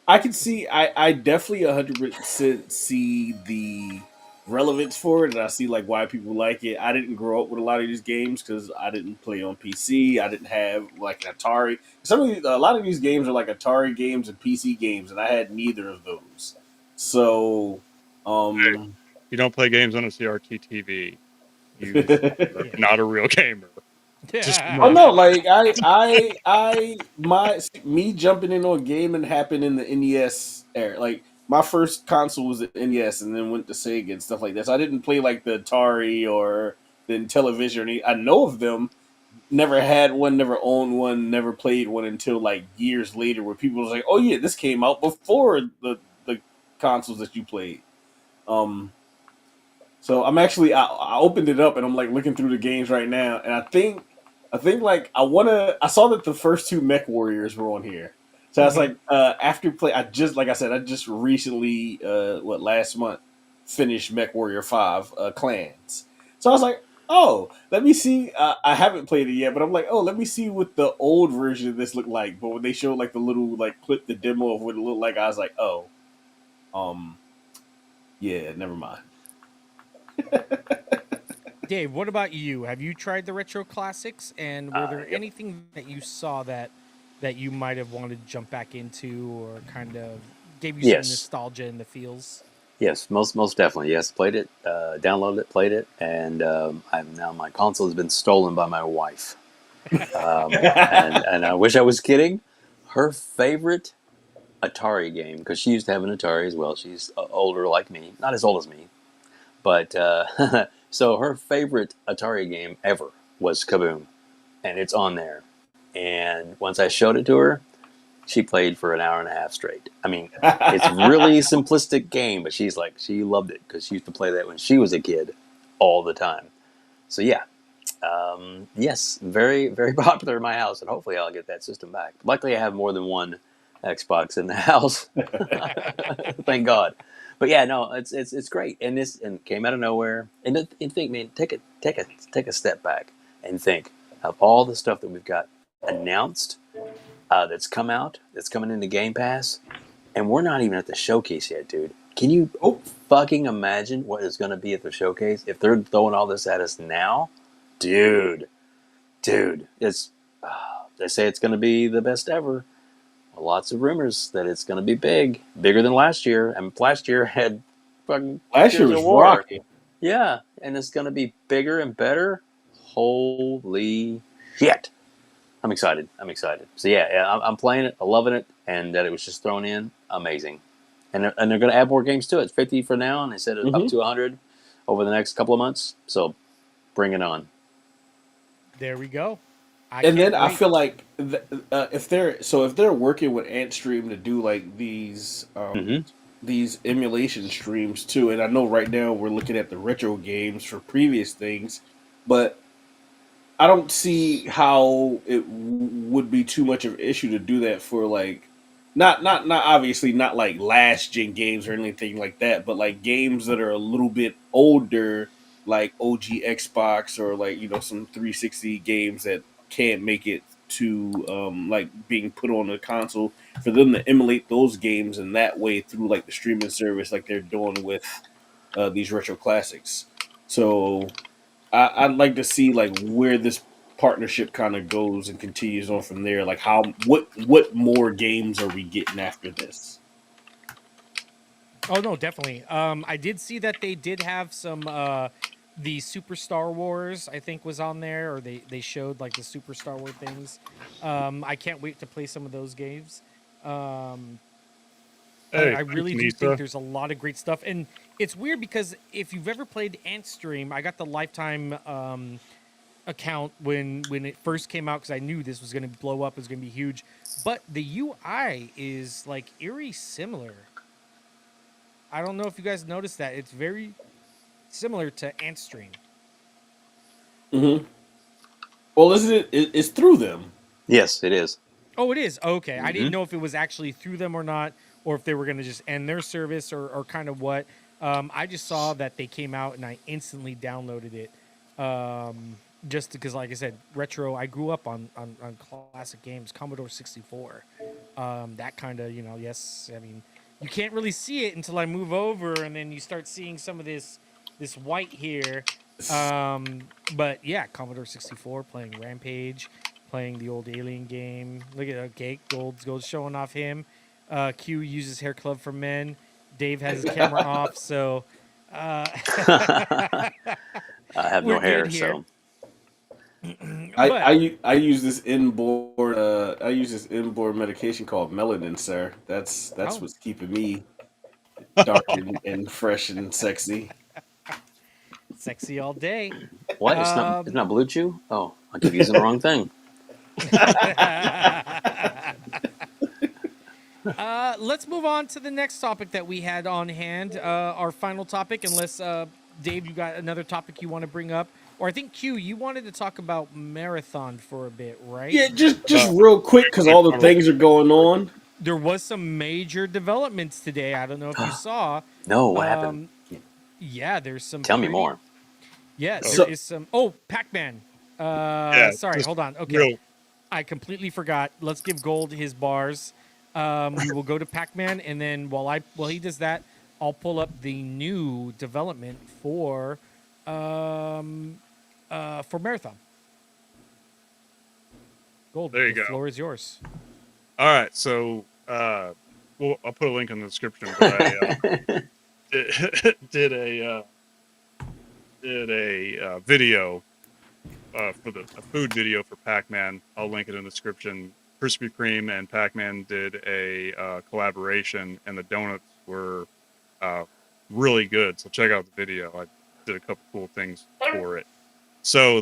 I can see, I definitely 100% see the relevance for it, and I see like why people like it. I didn't grow up with a lot of these games because I didn't play on PC. I didn't have like an Atari. A lot of these games are like Atari games and PC games, and I had neither of those. So, Hey, um, you don't play games on a CRT TV. You are Yeah. not a real gamer. Just oh remember no, that. like me jumping into a game and happened in the NES era. Like my first console was the NES, and then went to Sega and stuff like that. So I didn't play like the Atari or the Intellivision. I know of them. Never had one. Never owned one. Never played one until like years later, where people was like, "Oh yeah, this came out before the consoles that you played." Um, so I'm actually I opened it up and I'm like looking through the games right now, and I think like I saw that the first two Mech Warriors were on here. So I was Hmm. like after play I just like I said I just recently last month finished Mech Warrior 5 Clans. So I was like, "Oh, let me see I haven't played it yet, but I'm like, "Oh, let me see what the old version of this looked like." But when they showed like the little like clip the demo of what it looked like, I was like, "Oh, um yeah, never mind." Dave, what about you? Have you tried the retro classics, and were there Yep. anything that you saw that you might have wanted to jump back into, or kind of gave you some Yes. nostalgia in the feels? Yes, most definitely. Yes, played it, downloaded it, played it, and I'm now my console has been stolen by my wife. And I wish I was kidding. Her favorite Atari game, because she used to have an Atari as well. She's older like me, not as old as me, but so her favorite Atari game ever was Kaboom, and it's on there. And once I showed it to her, she played for an hour and a half straight. I mean, it's really simplistic game, but she's like she loved it because she used to play that when she was a kid all the time. So yeah, yes, very very popular in my house, and hopefully I'll get that system back. Luckily, I have more than one Xbox in the house. Thank God. But yeah, no, it's great, and this and came out of nowhere. And think, man, take a step back and think of all the stuff that we've got announced that's come out, that's coming into Game Pass, and we're not even at the showcase yet, dude. Can you Oh, fucking imagine what is going to be at the showcase if they're throwing all this at us now, dude? Dude, it's they say it's going to be the best ever. Well, lots of rumors that it's going to be big, bigger than last year, and last year had fucking last year Gears of was War. rocking. Yeah, and it's going to be bigger and better. Holy shit! I'm excited. I'm excited. So yeah, I'm playing it. I'm loving it, and that it was just thrown in, amazing. And they're going to add more games to it. It's 50 for now, and they said up Hmm. to 100 over the next couple of months. So bring it on. There we go. I And then can't I wait. feel like if they're working with AntStream to do like Mm-hmm. these emulation streams too, and I know right now we're looking at the retro games for previous things, but I don't see how it would be too much of an issue to do that for like not obviously not like last gen games or anything like that, but like games that are a little bit older, like OG Xbox or like some 360 games that can't make it to like being put on a console for them to emulate those games in that way through like the streaming service like they're doing with these retro classics. So I'd like to see like where this partnership kind of goes and continues on from there. Like what more games are we getting after this? Oh no, definitely. I did see that they did have some the Super Star Wars, I think, was on there, or they showed like the Super Star Wars things. I can't wait to play some of those games. Um, I Hey, thanks, really do think Misa. there's a lot of great stuff, and it's weird because if you've ever played Antstream, I got the lifetime account when it first came out because I knew this was going to blow up, it was going to be huge. But the UI is like eerie similar. I don't know if you guys noticed that. It's very similar to Antstream. Mm-hmm. Well, isn't it? It's through them. Yes, it is. Oh, it is? Okay. I Mm-hmm. didn't know if it was actually through them or not, or if they were going to just end their service or kind of what. I just saw that they came out and I instantly downloaded it. Just because, like I said, retro, I grew up on classic games, Commodore 64. That kind of, yes, I mean, you can't really see it until I move over and then you start seeing some of this white here. But yeah, Commodore 64, playing Rampage, playing the old Alien game. Look at okay, Gold's showing off him. Q uses hair club for men. Dave has his camera off, so uh, I have we're no good hair, here. so But I use this inboard medication called melanin, sir. That's oh, what's keeping me dark and fresh and sexy. sexy all day. what? It's Um, not Blue Chew. Oh, I keep using the wrong thing. let's move on to the next topic that we had on hand. Our final topic, unless Dave, you got another topic you want to bring up, or I think Q, you wanted to talk about marathon for a bit, right? Yeah, just Uh, real quick because quick, all the things are going on. There was some major developments today. I don't know if you saw. No, what happened? Um, yeah, there's some Tell me pretty. more. Yeah, oh, there So is some. Oh, Pac-Man. yeah, Sorry, just hold on. Okay, real. I completely forgot. Let's give Gold his bars. We will go to Pac-Man, and then while he does that, I'll pull up the new development for Marathon. Gold, There you the go. floor is yours. All right, so well, I'll put a link in the description. But I did, did a video for a food video for Pac-Man. I'll link it in the description. Krispy Kreme and Pac-Man did a collaboration, and the donuts were really good. So check out the video. I did a couple cool things for it. So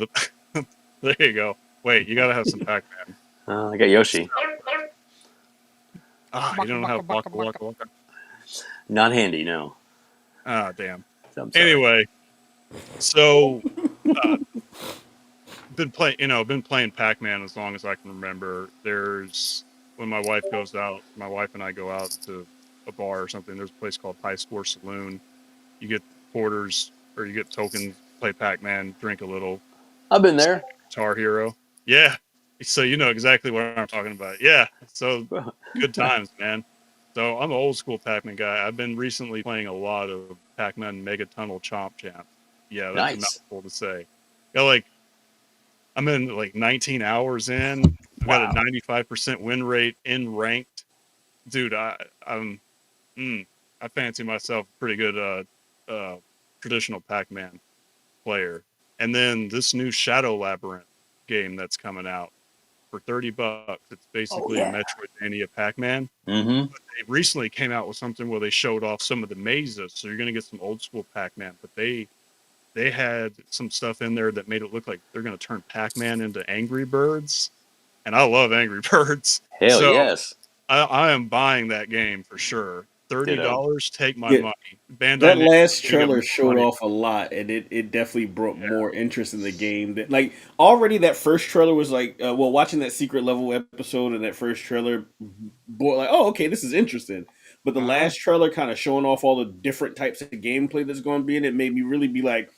there you go. Wait, you gotta have some Pac-Man. I got Yoshi. You don't have Baka, Waka baka. Waka Waka. Not handy, no. Damn. I'm sorry. Anyway, so uh, been playing Pac-Man as long as I can remember. There's when my wife goes out, my wife and I go out to a bar or something. There's a place called High Score Saloon. You get quarters or you get tokens, play Pac-Man, drink a little. I've been there. Guitar Hero. Yeah. So you know exactly what I'm talking about. Yeah. So good times, man. So I'm an old school Pac-Man guy. I've been recently playing a lot of Pac-Man Mega Tunnel Chomp Champ. Yeah, that's a Nice. mouthful to say. Got like I'm in like 19 hours in. I've got a Wow. 95% win rate in ranked. Dude, I'm I fancy myself a pretty good traditional Pac-Man player. And then this new Shadow Labyrinth game that's coming out for $30. It's Oh basically a yeah. Metroidvania Pac-Man. Mm-hmm. They recently came out with something where they showed off some of the mazes, so you're gonna get some old school Pac-Man. But they had some stuff in there that made it look like they're gonna turn Pac-Man into Angry Birds, and I love Angry Birds, Hell so yes. I am buying that game for sure. thirty Ditto. dollars, take my yeah, money. Bandai that Namco, last you got trailer showed money. off a lot, and it definitely brought Yeah. more interest in the game. That like already that first trailer was like, well, watching that secret level episode and that first trailer, boy, like, oh, okay, this is interesting. But the Uh-huh. last trailer kind of showing off all the different types of gameplay that's going to be in it made me really be like,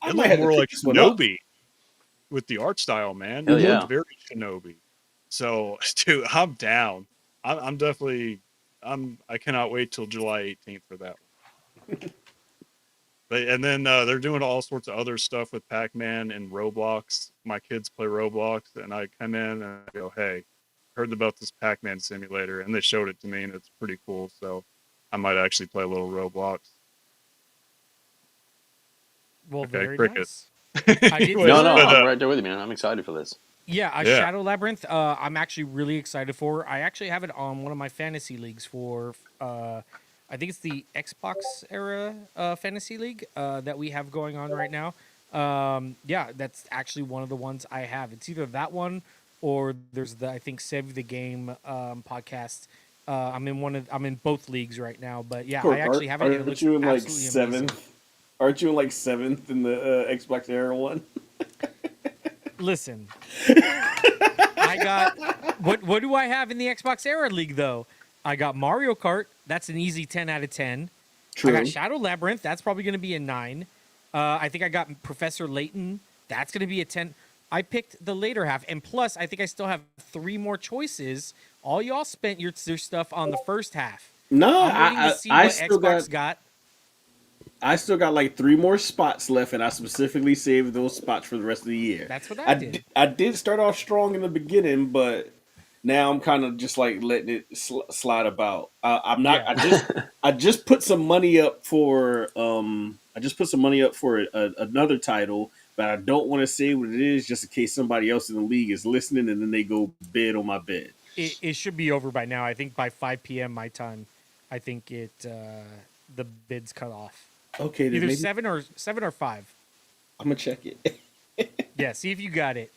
I It might looked have to more pick like this one up. Shinobi with the art style, man. Hell It Hmm. looked yeah. very Shinobi. So, dude, I'm down. I'm definitely. I cannot wait till July 18th for that one. And then they're doing all sorts of other stuff with Pac-Man and Roblox. My kids play Roblox, and I come in and I go, "Hey, heard about this Pac-Man simulator," and they showed it to me, and it's pretty cool. So I might actually play a little Roblox. Well, Okay, very cricket. nice. I did Anyways, No, hear, I'm right there with you, man. I'm excited for this. yeah, Yeah. Shadow Labyrinth. I'm actually really excited for. I actually have it on one of my fantasy leagues for. I think it's the Xbox era fantasy league that we have going on right now. Yeah, that's actually one of the ones I have. It's either that one or there's the I think Save the Game podcast. I'm in both leagues right now, but yeah, I actually have it. And it Aren't looks you in like absolutely amazing. seventh? Aren't you in like seventh in the Xbox era one? Listen, I got what do I have in the Xbox Era League though? I got Mario Kart. That's an easy 10 out of 10. True. I got Shadow Labyrinth. That's probably going to be a 9. I think I got Professor Layton. That's going to be a 10. I picked the later half, and plus, I think I still have 3 more choices. All y'all spent your stuff on the first half. No, I'm waiting to see I what still Xbox got. I still got like 3 more spots left, and I specifically saved those spots for the rest of the year. That's what I did. I did start off strong in the beginning, but now I'm kind of just like letting it slide about. I'm not. Yeah. I just put some money up for another title, but I don't want to say what it is just in case somebody else in the league is listening and then they go bid on my bid. It should be over by now. I think by 5 p.m. my time. I think the bid's cut off. Okay, then Either maybe 7 or 5. I'm gonna check it. Yeah, see if you got it.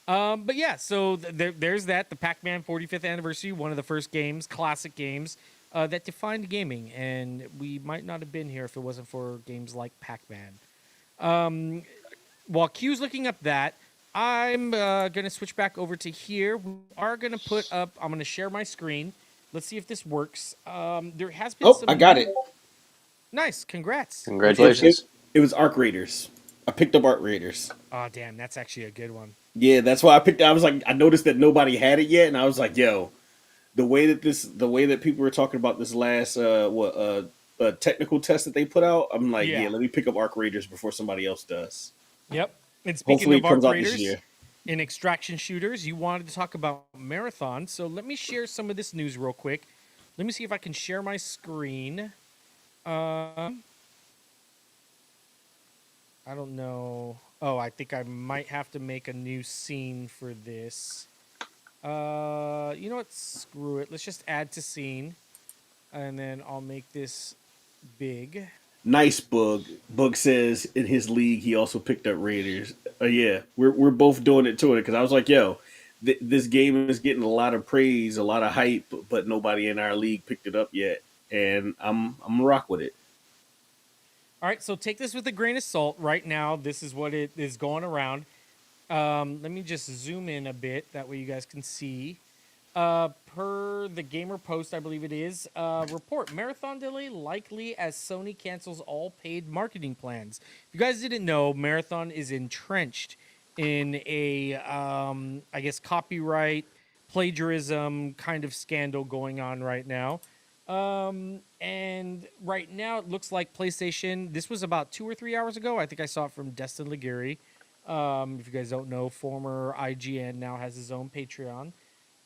But yeah, so there's that. The Pac-Man 45th anniversary, one of the first games, classic games that defined gaming, and we might not have been here if it wasn't for games like Pac-Man. While Q's looking up that, I'm gonna switch back over to here. We are gonna put up. I'm gonna share my screen. Let's see if this works. There has been. Oh, I got it. Nice, congrats. Congratulations. It was Arc Raiders. I picked up Arc Raiders. Oh damn, that's actually a good one. Yeah, that's why I picked. I was like, I noticed that nobody had it yet, and I was like, yo, the way that people were talking about this last technical test that they put out, I'm like, yeah, let me pick up Arc Raiders before somebody else does. Yep. And speaking Hopefully of it comes Arc out this Raiders year. in extraction shooters, you wanted to talk about Marathon, so let me share some of this news real quick. Let me see if I can share my screen. I don't know. Oh, I think I might have to make a new scene for this. You know what? Screw it. Let's just add to scene. And then I'll make this big. Nice, Bug. Bug says in his league he also picked up Raiders. Yeah, we're both doing it to it because I was like, yo, this game is getting a lot of praise, a lot of hype, but nobody in our league picked it up yet, and I'm gonna rock with it. All right, so take this with a grain of salt. Right now, this is what it is going around. Let me just zoom in a bit. That way you guys can see. Per the Gamer Post, I believe it is, report, Marathon delay likely as Sony cancels all paid marketing plans. If you guys didn't know, Marathon is entrenched in a, I guess, copyright, plagiarism kind of scandal going on right now. And right now it looks like PlayStation, this was about 2 or 3 hours ago. I think I saw it from Destin Liguri. If you guys don't know, former IGN now has his own Patreon.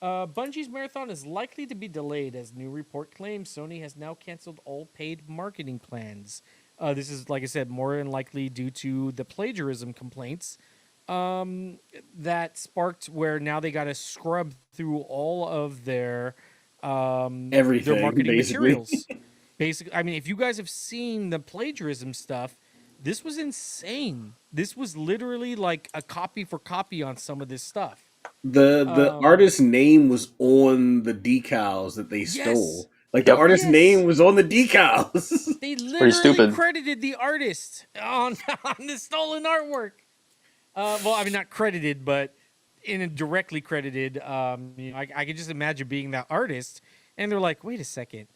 Bungie's Marathon is likely to be delayed as new report claims Sony has now canceled all paid marketing plans. This is, like I said, more than likely due to the plagiarism complaints that sparked where now they got to scrub through all of their Everything, their marketing basically. materials. Basically, I mean, if you guys have seen the plagiarism stuff, this was insane. This was literally like a copy for copy on some of this stuff. The artist's name was on the decals that they stole. Like the artist's name was on the decals. They Pretty literally stupid. credited the artist on the stolen artwork. Well, I mean, not credited, but indirectly credited. You know, I could just imagine being that artist, and they're like, "Wait a second,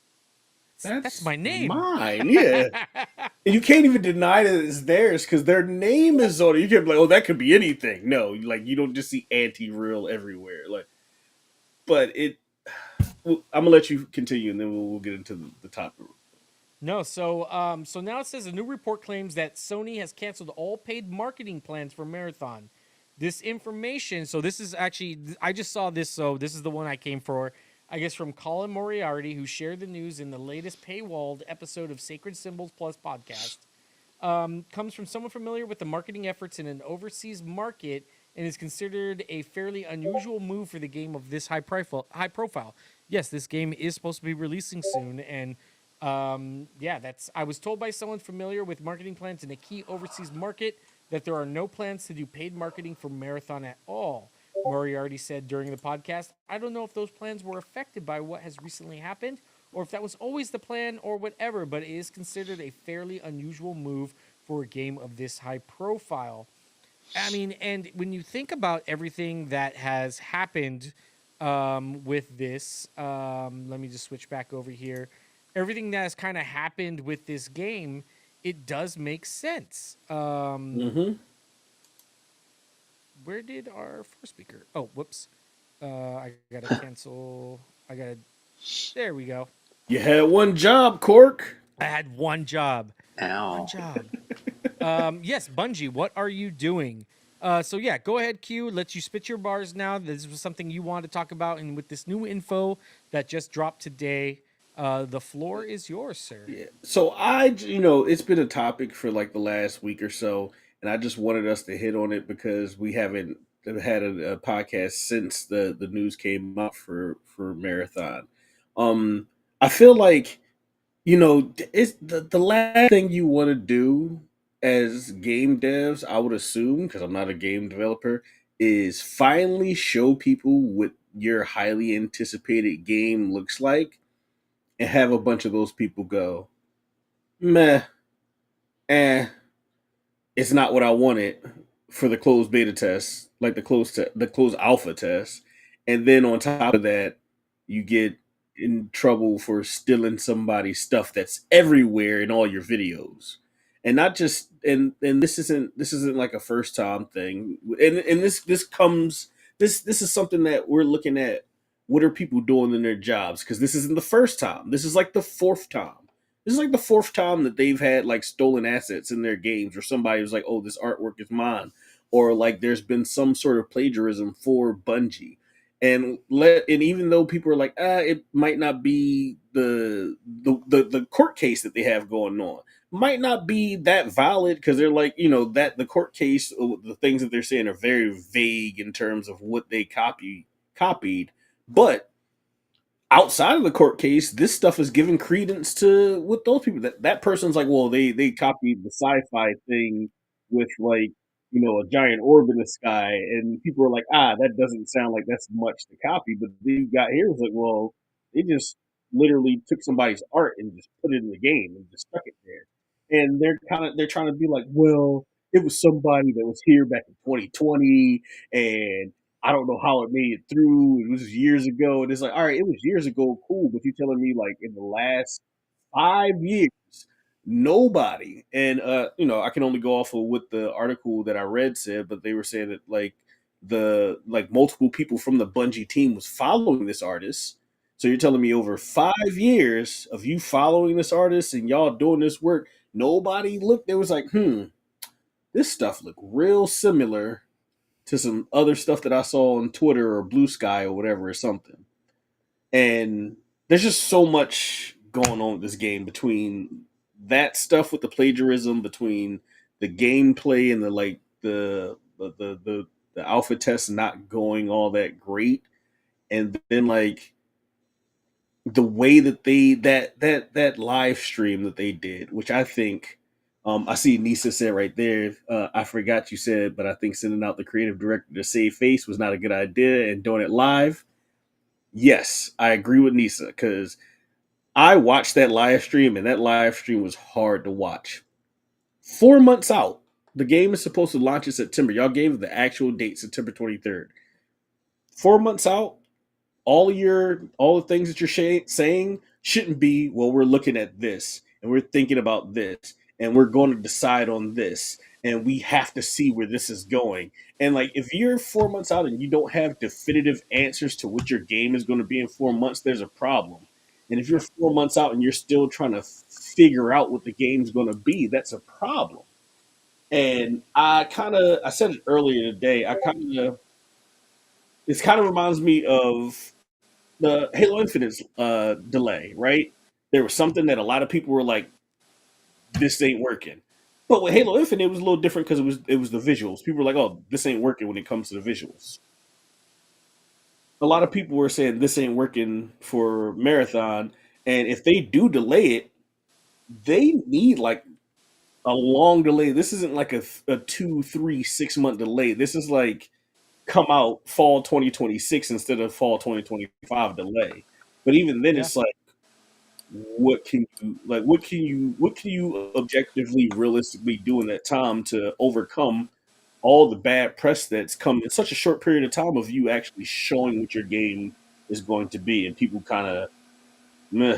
that's my name." Mine, yeah. And you can't even deny that it's theirs because their name is on it. You can't be like, "Oh, that could be anything." No, like you don't just see anti-real everywhere. Like, but it. I'm gonna let you continue, and then we'll get into the topic. No, so now it says a new report claims that Sony has canceled all paid marketing plans for Marathon. This information, so this is actually I just saw this, so this is the one I came for. I guess from Colin Moriarty, who shared the news in the latest paywalled episode of Sacred Symbols Plus podcast. Comes from someone familiar with the marketing efforts in an overseas market and is considered a fairly unusual move for the game of this high profile. Yes, this game is supposed to be releasing soon, and yeah, that's. I was told by someone familiar with marketing plans in a key overseas market that there are no plans to do paid marketing for Marathon at all. Moriarty said during the podcast, I don't know if those plans were affected by what has recently happened or if that was always the plan or whatever, but it is considered a fairly unusual move for a game of this high profile. I mean, and when you think about everything that has happened with this, let me just switch back over here. Everything that has kind of happened with this game, it does make sense. Mm-hmm. Where did our first speaker? Oh, whoops. I gotta cancel. I gotta. There we go. You had one job, Cork. I had one job. One Ow. job. Yes, Bungie, what are you doing? So yeah, go ahead, Q. Let you spit your bars now. This was something you wanted to talk about, and with this new info that just dropped today, the floor is yours, sir. Yeah. So it's been a topic for like the last week or so, and I just wanted us to hit on it because we haven't had a podcast since the news came out for Marathon. Um, I feel like it's the last thing you want to do as game devs. I would assume because I'm not a game developer, is finally show people what your highly anticipated game looks like and have a bunch of those people go, meh, eh, it's not what I wanted for the closed beta test, like the closed alpha test, and then on top of that, you get in trouble for stealing somebody's stuff that's everywhere in all your videos, and not just and this isn't like a first time thing, and this is something that we're looking at. What are people doing in their jobs? Because this isn't the first time. This is like the fourth time. This is like the fourth time that they've had like stolen assets in their games, or somebody was like, "Oh, this artwork is mine," or like there's been some sort of plagiarism for Bungie. And even though people are like, it might not be the court case that they have going on, might not be that valid because they're like, that the court case, the things that they're saying are very vague in terms of what they copied, but outside of the court case, this stuff is giving credence to what those people that person's like, well, they copied the sci-fi thing with like, a giant orb in the sky, and people are like, that doesn't sound like that's much to copy. But they got here was like, well, they just literally took somebody's art and just put it in the game and just stuck it there. And they're trying to be like, well, it was somebody that was here back in 2020, and I don't know how it made it through. It was years ago. And it's like, all right, it was years ago, cool. But you're telling me like in the last 5 years, nobody. And I can only go off of what the article that I read said, but they were saying that like the like multiple people from the Bungie team was following this artist. So you're telling me over 5 years of you following this artist and y'all doing this work, nobody looked. They was like, this stuff looked real similar to some other stuff that I saw on Twitter or Bluesky or whatever or something. And there's just so much going on with this game, between that stuff with the plagiarism, between the gameplay and the alpha test not going all that great, and then like the way that that live stream that they did, which I think I see Nisa said right there. I forgot you said, but I think sending out the creative director to save face was not a good idea, and doing it live. Yes, I agree with Nisa because I watched that live stream, and that live stream was hard to watch. 4 months out, the game is supposed to launch in September. Y'all gave the actual date, September 23rd. 4 months out, all the things that you're saying shouldn't be, well, we're looking at this and we're thinking about this and we're going to decide on this and we have to see where this is going. And like if you're 4 months out and you don't have definitive answers to what your game is going to be in 4 months, there's a problem. And if you're Yep. 4 months out and you're still trying to figure out what the game's going to be, that's a problem. And I said it earlier today. This kind of reminds me of the Halo Infinite delay, right? There was something that a lot of people were like, "This ain't working." But with Halo Infinite, it was a little different because it was the visuals. People were like, "Oh, this ain't working" when it comes to the visuals. A lot of people were saying this ain't working for Marathon, and if they do delay it, they need like a long delay. This isn't like a 2, 3, 6 month delay. This is like come out fall 2026 instead of fall 2025 delay. But even then, Yeah. it's like, what can you objectively, realistically do in that time to overcome all the bad press that's come in such a short period of time of you actually showing what your game is going to be, and people kind of meh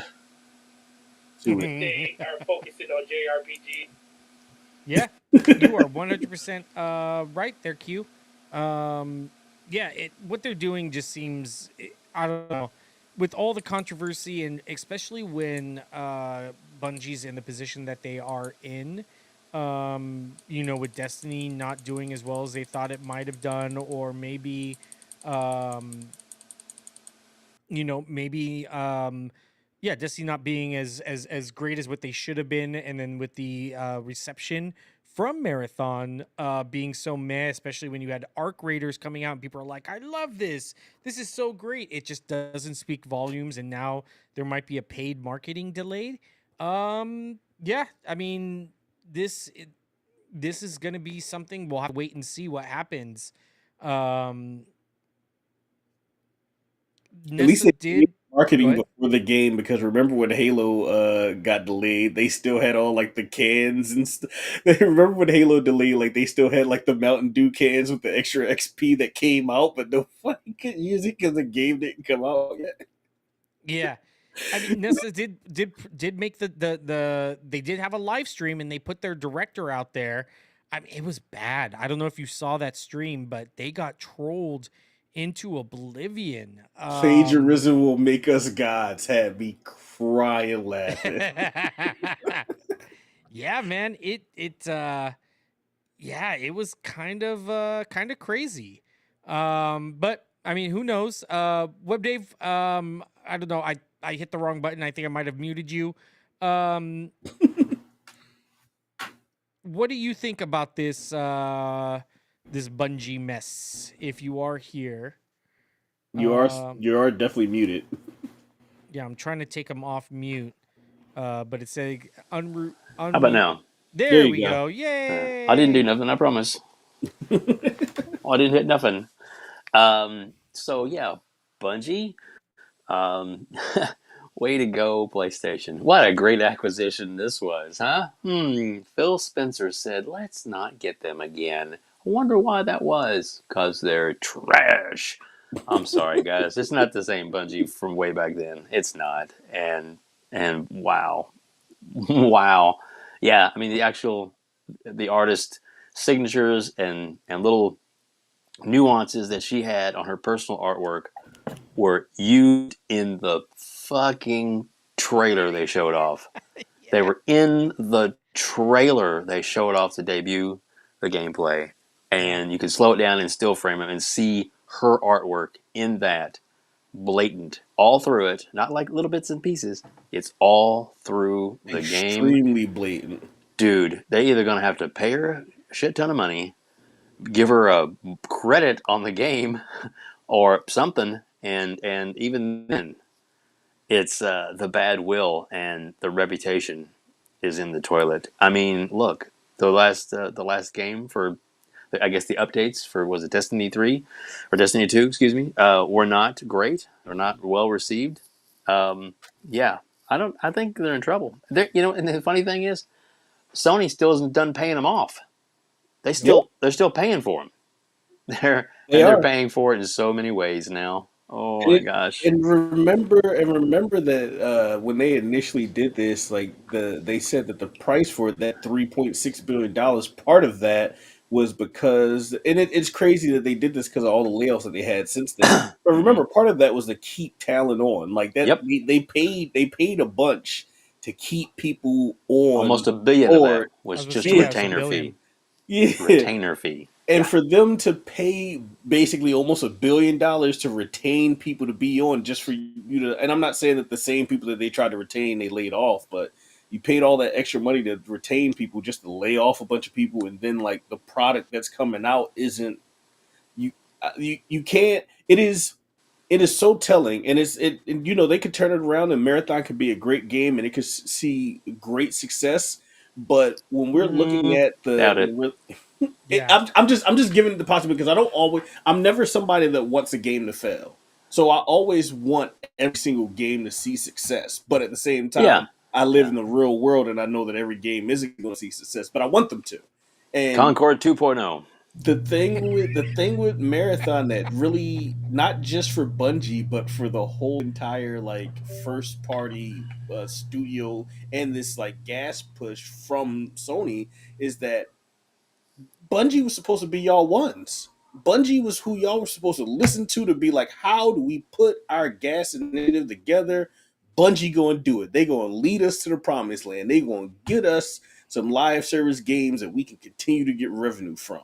to it. They are focusing on JRPG. Yeah, you are 100% right there, Q. Yeah, what they're doing just seems, I don't know, with all the controversy and especially when Bungie's in the position that they are in, with Destiny not doing as well as they thought it might have done, or maybe, um, maybe yeah, Destiny not being as great as what they should have been, and then with the reception from Marathon being so meh, especially when you had Arc Raiders coming out and people are like, I love this, this is so great, it just doesn't speak volumes, and now there might be a paid marketing delay. Yeah, I mean, this is gonna be something we'll have to wait and see what happens. um At least Nessa they did did go marketing ahead. before the game, because remember when Halo got delayed, they still had all like the cans and stuff. Remember when Halo delayed, like they still had like the Mountain Dew cans with the extra XP that came out, but nobody could use it because the game didn't come out yet. Yeah. I mean, Nessa did make the they did have a live stream and they put their director out there. I mean, it was bad. I don't know if you saw that stream, but they got trolled into oblivion. Plagiarism will make us gods had me crying laughing. Yeah, man. Yeah, it was kind of crazy. But I mean, who knows? WebDave, I don't know. I hit the wrong button. I think I might have muted you. Um, what do you think about this Bungie mess? If you are here, You are um, you are definitely muted. yeah, I'm trying to take him off mute. But it's saying How about unmute. now? There There you we go. go. I didn't do Yay! nothing, I promise. I didn't hit nothing. So yeah, Bungie. Um, way to go, PlayStation. What a great acquisition this was, huh? Phil Spencer said, let's not get them again. I wonder why that was. Because they're trash. I'm sorry, guys. It's not the same Bungie from way back then. It's not. And wow. Wow. Yeah, I mean, the artist signatures and little nuances that she had on her personal artwork were used in the fucking trailer they showed off. They Yeah. were in the trailer they showed off to debut the gameplay. Yeah. And you could slow it down and still frame it and see her artwork in that blatant all through it, not like little bits and pieces. It's all through the game. Extremely blatant. Dude, they either gonna have to pay her a shit ton of money, give her a credit on the game, or something. And even then, it's the bad will and the reputation is in the toilet. I mean, look, the last game for, I guess, the updates for, was it Destiny 3 or Destiny 2, excuse me, were not great or not well received. Um, yeah, I think they're in trouble. And the funny thing is, Sony still isn't done paying them off. Yep, They're still paying for them. they They're are. paying for it in so many ways now. Oh And, my it, gosh. and remember that when they initially did this, like they said that the price for that $3.6 billion, part of that was because, and it's crazy that they did this because of all the layoffs that they had since then. But Hmm. remember, part of that was to keep talent on, like that. Yep. They paid a bunch to keep people on, Almost $1 billion of that or was I was gonna just say, a yeah, it's $1 retainer billion. fee. yeah, Retainer fee. and Yeah. for them to pay basically almost $1 billion to retain people to be on, just for you to, and I'm not saying that the same people that they tried to retain they laid off, but you paid all that extra money to retain people just to lay off a bunch of people, and then like the product that's coming out isn't, you you can't, it is so telling, and and, you know, they could turn it around, and Marathon could be a great game, and it could see great success. But when we're looking at Doubt it. Yeah. I'm just giving it the possibility, because I'm never somebody that wants a game to fail. So I always want every single game to see success. But at the same Yeah. time, I live Yeah. in the real world, and I know that every game isn't going to see success, but I want them to. And Concord 2.0. the thing with Marathon that really, not just for Bungie but for the whole entire like first party studio, and this like gas push from Sony, is that Bungie was supposed to be y'all ones. Bungie was who y'all were supposed to listen to be like, how do we put our gas initiative together? Bungie going to do it. They going to lead us to the promised land. They going to get us some live service games that we can continue to get revenue from.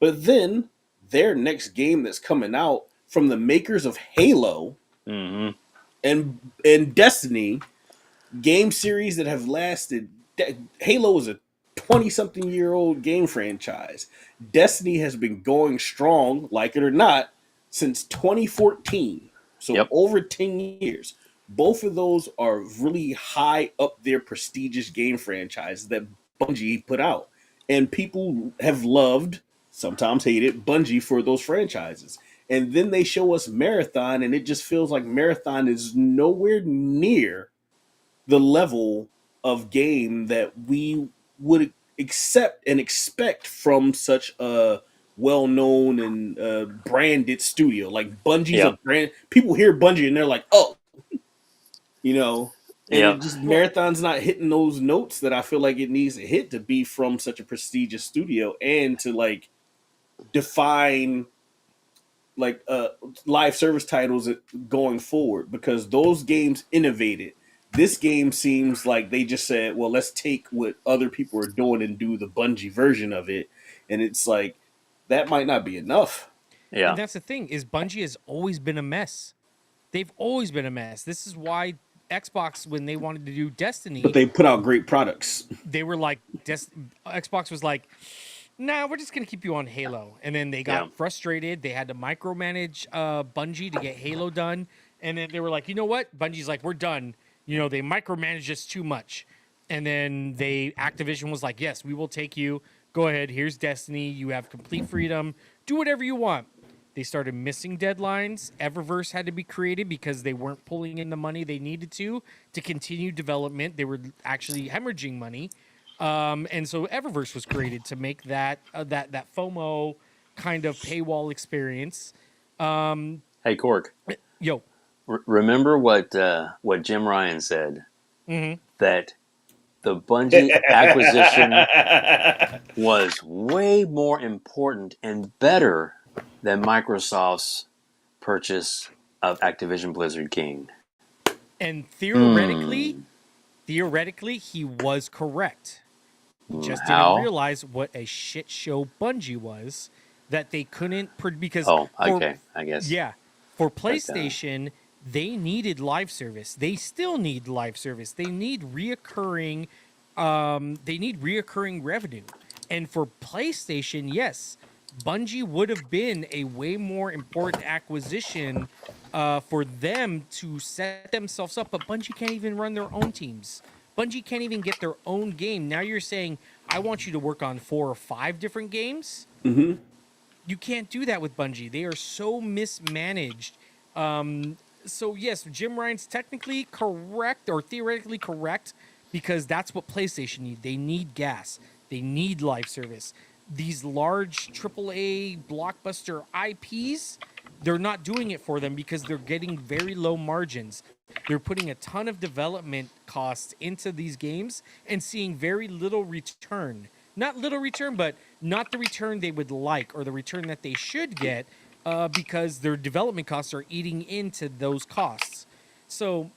But then their next game that's coming out from the makers of Halo Mm-hmm. and Destiny, game series that have lasted. Halo is a 20-something-year-old game franchise. Destiny has been going strong, like it or not, since 2014. So Yep. over 10 years. Both of those are really high up there prestigious game franchises that Bungie put out. And people have loved, sometimes hated, Bungie for those franchises. And then they show us Marathon, and it just feels like Marathon is nowhere near the level of game that we would accept and expect from such a well-known and branded studio. Like Bungie's a Yeah. brand. People hear Bungie and they're like, "Oh, you know." And Yeah. it just, Well, Marathon's not hitting those notes that I feel like it needs to hit to be from such a prestigious studio, and to like define like live service titles going forward, because those games innovated. This game seems like they just said, well, let's take what other people are doing and do the Bungie version of it. And it's like, that might not be enough. and Yeah. that's the thing is Bungie has always been a mess. They've always been a mess. This is why Xbox, when they wanted to do But Destiny, they put out great products. they were like, Xbox was like, nah, we're just gonna keep you on Halo. And then they got Yeah. frustrated. They had to micromanage Bungie to get Halo done. And then they were like, you know what? Bungie's like, we're done. You know, they micromanaged us too much. And then Activision was like, yes, we will take you. Go ahead. Here's Destiny. You have complete freedom. Do whatever you want. They started missing deadlines. Eververse had to be created because they weren't pulling in the money they needed to continue development. They were actually hemorrhaging money. And so Eververse was created to make that that FOMO kind of paywall experience. Hey, Cork. Yo, Remember what Jim Ryan said, mm-hmm. that the Bungie acquisition was way more important and better than Microsoft's purchase of Activision Blizzard King. And theoretically, he was correct. He just didn't How? realize what a shit show Bungie was, that they couldn't because Oh, okay. I guess. yeah, for But, PlayStation, they needed live service. They still need live service. They need reoccurring revenue. And for PlayStation, yes, Bungie would have been a way more important acquisition for them to set themselves up. But Bungie can't even run their own teams. Bungie can't even get their own game. Now you're saying, I want you to work on 4 or 5 different games? Mm-hmm. You can't do that with Bungie. They are so mismanaged. So yes, Jim Ryan's technically correct or theoretically correct, because that's what PlayStation need. They need gas. They need live service. These large AAA blockbuster IPs, they're not doing it for them because they're getting very low margins. They're putting a ton of development costs into these games and seeing very little return. Not little return, but not the return they would like or the return that they should get, because their development costs are eating into those costs. So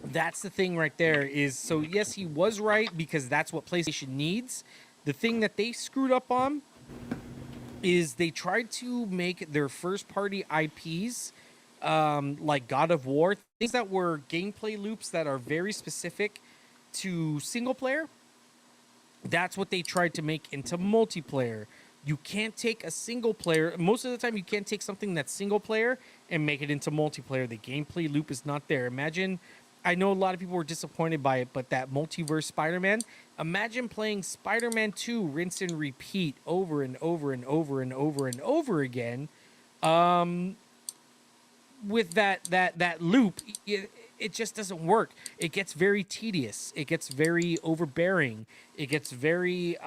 That's the thing right there is, so yes, he was right because that's what PlayStation needs. The thing that they screwed up on is they tried to make their first party IPs like God of War, things that were gameplay loops that are very specific to single player. That's what they tried to make into multiplayer. You can't take a single player, most of the time, you can't take something that's single player and make it into multiplayer. The gameplay loop is not there. Imagine, I know a lot of people were disappointed by it, but that multiverse Spider Man, imagine playing Spider Man 2 rinse and repeat over and over and over and over and over again. With that loop, it just doesn't work. It gets very tedious. It gets very overbearing. It gets very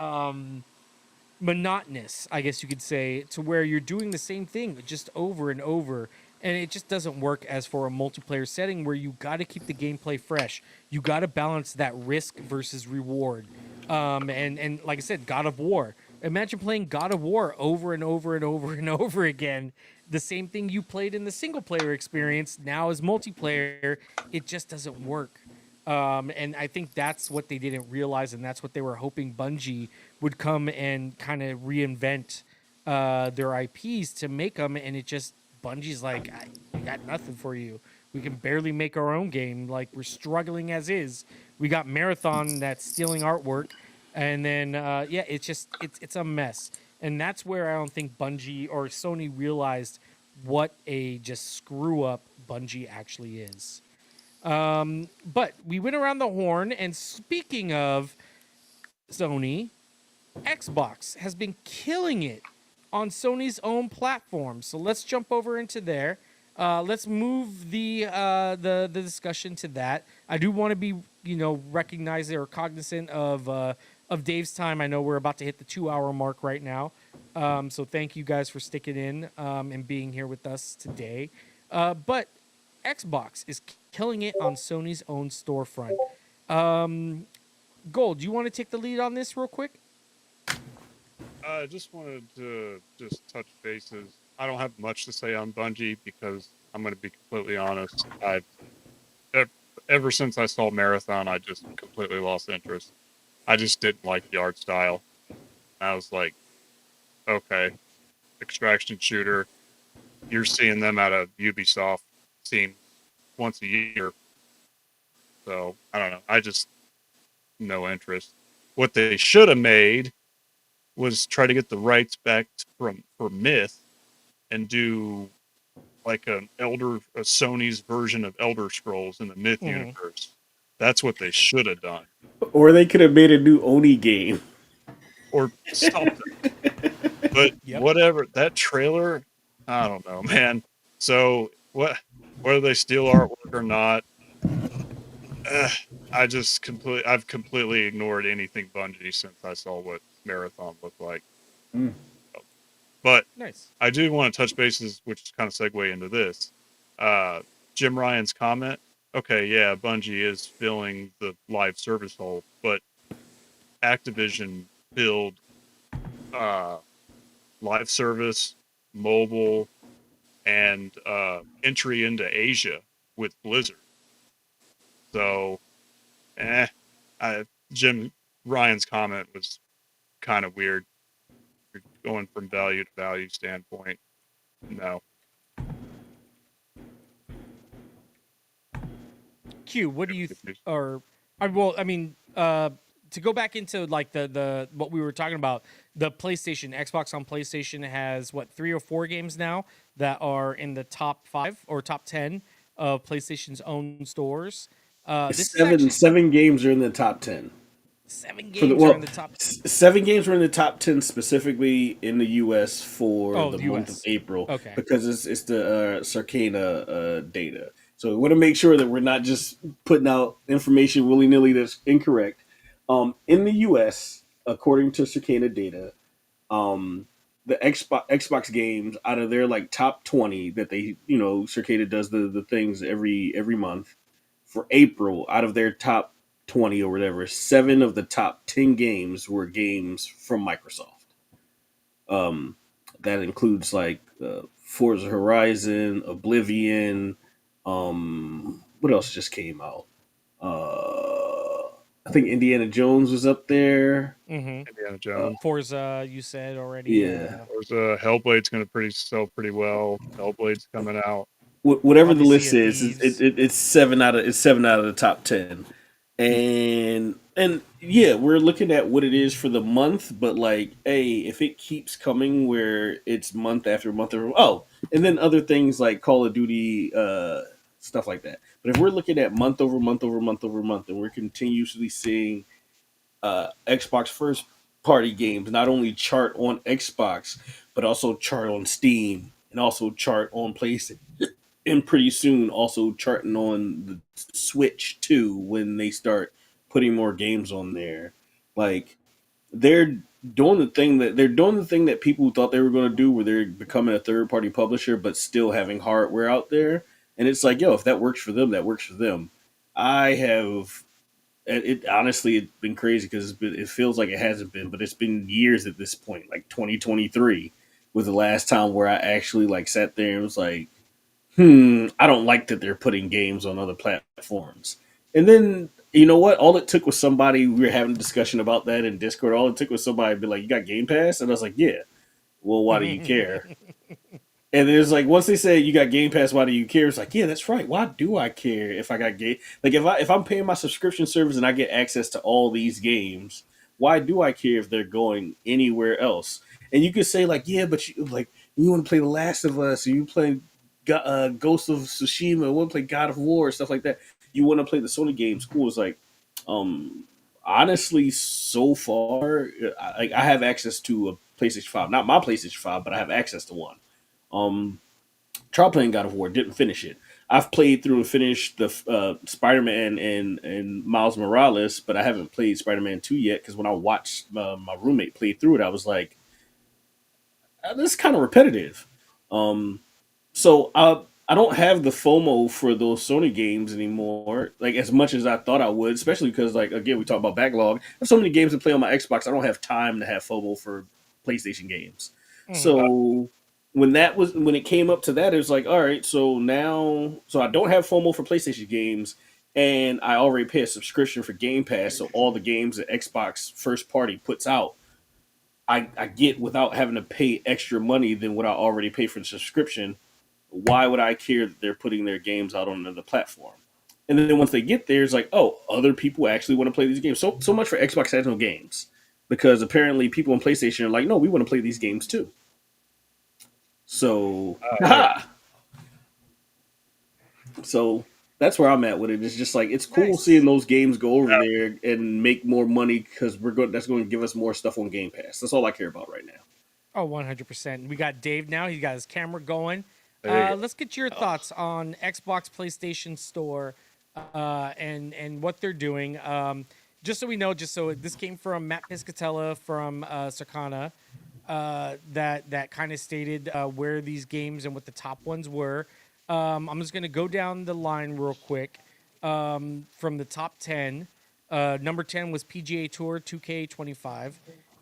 monotonous, I guess you could say, to where you're doing the same thing just over and over. And it just doesn't work as for a multiplayer setting where you got to keep the gameplay fresh. You got to balance that risk versus reward. And like I said, God of War. Imagine playing God of War over and over and over and over again. The same thing you played in the single player experience now as multiplayer. It just doesn't work. And I think that's what they didn't realize, and that's what they were hoping Bungie would come and kind of reinvent their IPs to make them. And it just, Bungie's like, we got nothing for you. We can barely make our own game. Like, we're struggling as is. We got Marathon that's stealing artwork. And then, yeah, it's a mess. And that's where I don't think Bungie or Sony realized what a just screw up Bungie actually is. But we went around the horn, and speaking of Sony, Xbox has been killing it on Sony's own platform. So let's jump over into there. Let's move the discussion to that. I do want to be, recognized or cognizant of Dave's time. I know we're about to hit the 2-hour mark right now. So thank you guys for sticking in and being here with us today. But Xbox is killing it on Sony's own storefront. Gold, do you want to take the lead on this real quick? I just wanted to just touch bases. I don't have much to say on Bungie because I'm going to be completely honest. Ever since I saw Marathon, I just completely lost interest. I just didn't like the art style. I was like, okay, extraction shooter. You're seeing them out of Ubisoft scene once a year. So I don't know. I just no interest. What they should have made was try to get the rights back for Myth and do like a Sony's version of Elder Scrolls in the Myth universe. That's what they should have done. Or they could have made a new Oni game. Or something. But whatever, that trailer, I don't know, man. So whether they steal artwork or not, I've completely ignored anything Bungie since I saw what Marathon looked like. But nice. I do want to touch bases, which kind of segue into this. Jim Ryan's comment. Okay, yeah, Bungie is filling the live service hole, but Activision build live service, mobile, and entry into Asia with Blizzard. So, Jim Ryan's comment was kind of weird. You're going from value to value standpoint. No. Q, what do you to go back into like the what we were talking about, the PlayStation, Xbox on PlayStation has what, 3 or 4 games now that are in the top 5 or top 10 of PlayStation's own stores. Seven games are in the top 10. 7 games are in the top 10. 7 games are in the top 10 specifically in the U.S. for the month of April. Okay. Because it's the Circana data. So we want to make sure that we're not just putting out information willy-nilly that's incorrect. In the U.S., according to Circana data, the Xbox games out of their like top 20 that they, Circana does the things every month. For April, out of their top 20 or whatever, 7 of the top 10 games were games from Microsoft. That includes like Forza Horizon, Oblivion. What else just came out? I think Indiana Jones was up there. Mm-hmm. Indiana Uh, Jones. Forza, you said already. yeah, There's Hellblade's going to sell pretty well. Hellblade's coming out. whatever the Probably Sea list of is, Thieves. it's 7 out of the top 10. And yeah, we're looking at what it is for the month, but like, hey, if it keeps coming where it's month after month, and then other things like Call of Duty, stuff like that. But if we're looking at month over month over month over month, and we're continuously seeing Xbox first party games not only chart on Xbox, but also chart on Steam and also chart on PlayStation, and pretty soon also charting on the Switch too when they start putting more games on there. Like, they're doing the thing that people thought they were going to do, where they're becoming a third party publisher but still having hardware out there. And it's like, yo, if that works for them, that works for them. I have it honestly, it's been crazy because it feels like it hasn't been, but it's been years at this point. Like 2023 was the last time where I actually like sat there and was like, I don't like that they're putting games on other platforms. And then, you know what? All it took was somebody, we were having a discussion about that in Discord. All it took was somebody to be like, "You got Game Pass?" And I was like, "Yeah." Well, why do you care? And it's like, once they say you got Game Pass, why do you care? It's like, yeah, that's right. Why do I care if I got game? Like, if I'm paying my subscription service and I get access to all these games, why do I care if they're going anywhere else? And you could say like, yeah, but you want to play The Last of Us, or you play Ghost of Tsushima, want to play God of War, stuff like that. You want to play the Sony games, cool. It's like, um, honestly, so far, I have access to a PlayStation 5, not my PlayStation 5, but I have access to one. Um, Tried playing God of War, didn't finish it. I've played through and finished the Spider Man and Miles Morales, but I haven't played Spider Man 2 yet because when I watched my roommate play through it, I was like, this is kind of repetitive. Um, so I don't have the FOMO for those Sony games anymore, like as much as I thought I would. Especially because, like, again, we talk about backlog. There's so many games to play on my Xbox. I don't have time to have FOMO for PlayStation games. Mm-hmm. So when it came up to that, it was like, all right, so I don't have FOMO for PlayStation games, and I already pay a subscription for Game Pass. So all the games that Xbox first party puts out, I get without having to pay extra money than what I already pay for the subscription. Why would I care that they're putting their games out on another platform? And then once they get there, it's like, oh, other people actually want to play these games. So much for Xbox has no games, because apparently people on PlayStation are like, no, we want to play these games too. So, Yeah. so that's where I'm at with it. It's just like, it's cool Nice. seeing those games go over there and make more money because we're going. That's going to give us more stuff on Game Pass. That's all I care about right now. Oh, 100%. We got Dave now. He's got his camera going. There you go. Let's get your thoughts on Xbox PlayStation Store and what they're doing. Just so we know, just so this came from Matt Piscatella from Circana, that kind of stated where these games and what the top ones were. I'm just going to go down the line real quick. From the top 10, number 10 was PGA Tour 2K25.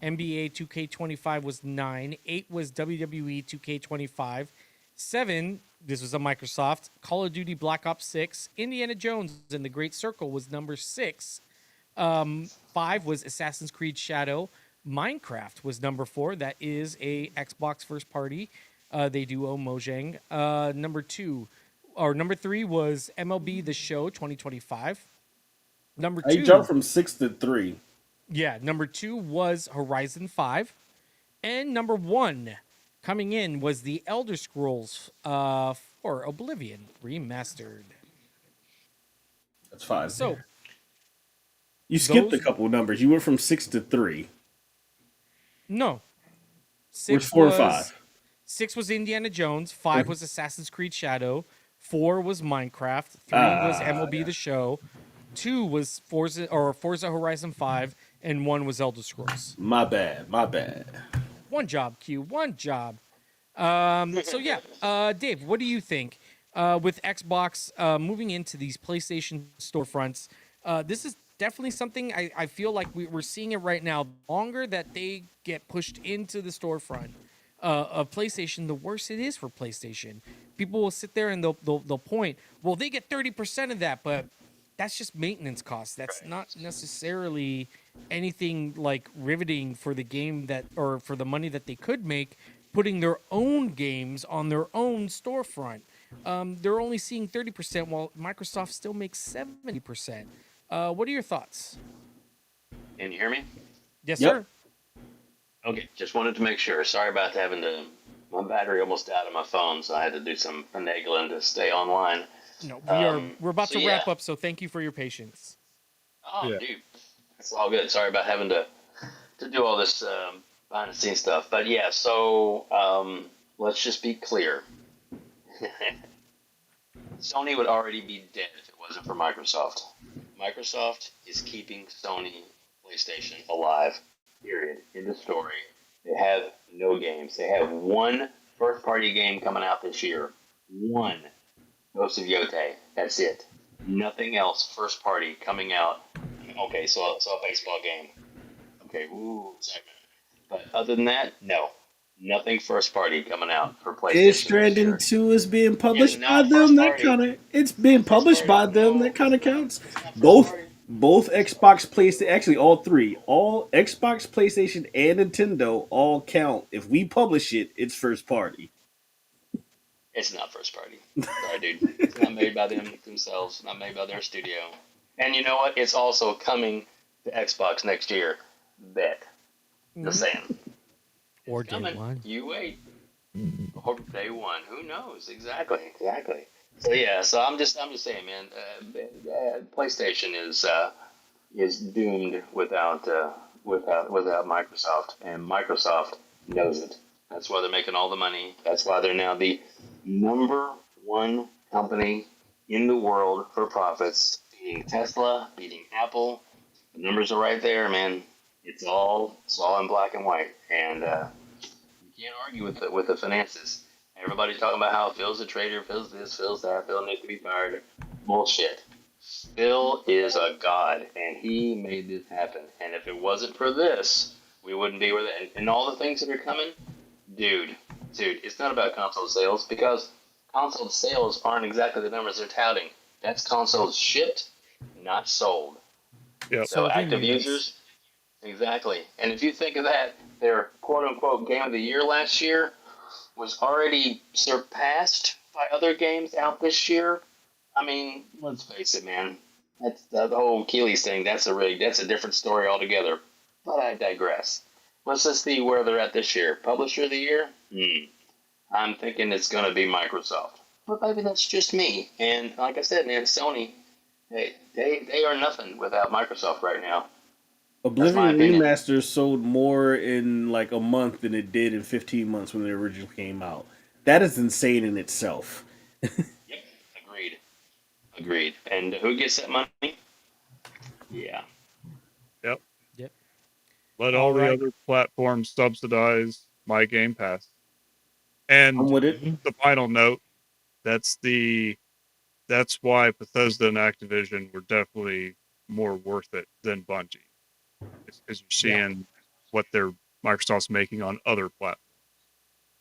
NBA 2K25 was 9. 8 was WWE 2K25. 7, this was a Microsoft. Call of Duty Black Ops 6. Indiana Jones and the Great Circle was number 6. 5 was Assassin's Creed Shadow. Minecraft was number 4. That is a Xbox first party. They do own Mojang. Number 3 was MLB The Show 2025. Number I jumped 2, from 6 to 3. yeah, number 2 was Horizon 5. And number 1 coming in was the Elder Scrolls for Oblivion Remastered. That's 5. So You skipped a those couple of numbers. You went from 6 to 3. no. Where's 6 4 and was 5? 6 was Indiana Jones, 5 was Assassin's Creed Shadow, 4 was Minecraft, 3 was MLB The Show, 2 was Forza Horizon 5, and 1 was Elder Scrolls. My bad. My bad. One job, Q. One job. So yeah, Dave, what do you think with Xbox moving into these PlayStation storefronts? This is definitely something I feel like we're seeing it right now. The longer that they get pushed into the storefront of PlayStation, the worse it is for PlayStation. People will sit there and they'll point, well, they get 30% of that, but that's just maintenance costs. That's Right. not necessarily anything like riveting for the game that, or for the money that they could make putting their own games on their own storefront. They're only seeing 30%, while Microsoft still makes 70%. What are your thoughts? Can you hear me? Yes, Yep. sir. Okay, just wanted to make sure. Sorry about having to. My battery almost died on my phone, so I had to do some finagling to stay online. No, we're about So to yeah. wrap up, so thank you for your patience. Oh, Yeah. dude, it's all good. Sorry about having to do all this behind the scenes stuff. But yeah, so let's just be clear. Sony would already be dead if it wasn't for Microsoft. Microsoft is keeping Sony PlayStation alive. Period. End of story. They have no games. They have one first-party game coming out this year. One. Ghost of Yotei. That's it. Nothing else first-party coming out. Okay, so a baseball game. Okay, ooh, segment. But other than that, no. Nothing first-party coming out for Dead PlayStation this Stranding year. 2 is being It's published by not them. first That party. kind of it's It's being not first published party. by them. No, That kind it's of not. counts. It's not first Both party. both Xbox, PlayStation, actually all three, all Xbox, PlayStation, and Nintendo all count. If we publish it, it's first party. It's not first party. Sorry, dude. It's not made by them themselves. Not made by their studio. And you know what? It's also coming to Xbox next year. Bet. Just saying. Or It's day coming. one. You wait. Or day one. Who knows? Exactly. Exactly. So yeah. So I'm just saying, man. PlayStation is doomed without Microsoft, and Microsoft knows it. That's why they're making all the money. That's why they're now the number one company in the world for profits, beating Tesla, beating Apple. The numbers are right there, man. It's all in black and white, and you can't argue with the finances. Everybody's talking about how Phil's a traitor, Phil's this, Phil's that, Phil needs to be fired. Bullshit. Phil is a god, and he made this happen. And if it wasn't for this, we wouldn't be where and all the things that are coming, dude, it's not about console sales because console sales aren't exactly the numbers they're touting. That's consoles shipped, not sold. Yep. So Sold in active units. users, exactly. And if you think of that, their quote unquote game of the year last year was already surpassed by other games out this year. I mean, let's face it, man. That's the whole Achilles thing. That's a different story altogether. But I digress. Let's just see where they're at this year. Publisher of the year? I'm thinking it's going to be Microsoft. But maybe that's just me. And like I said, man, Sony, they are nothing without Microsoft right now. That's my Oblivion opinion. Remaster sold more in like a month than it did in 15 months when it originally came out. That is insane in itself. Yep, agreed. Agreed. And who gets that money? Yeah. Yep. Yep. Let All all the right. other platforms subsidize my Game Pass. I'm And with it. the final note, that's the that's why Bethesda and Activision were definitely more worth it than Bungie. Because you're Yeah. seeing what their Microsoft's making on other platforms.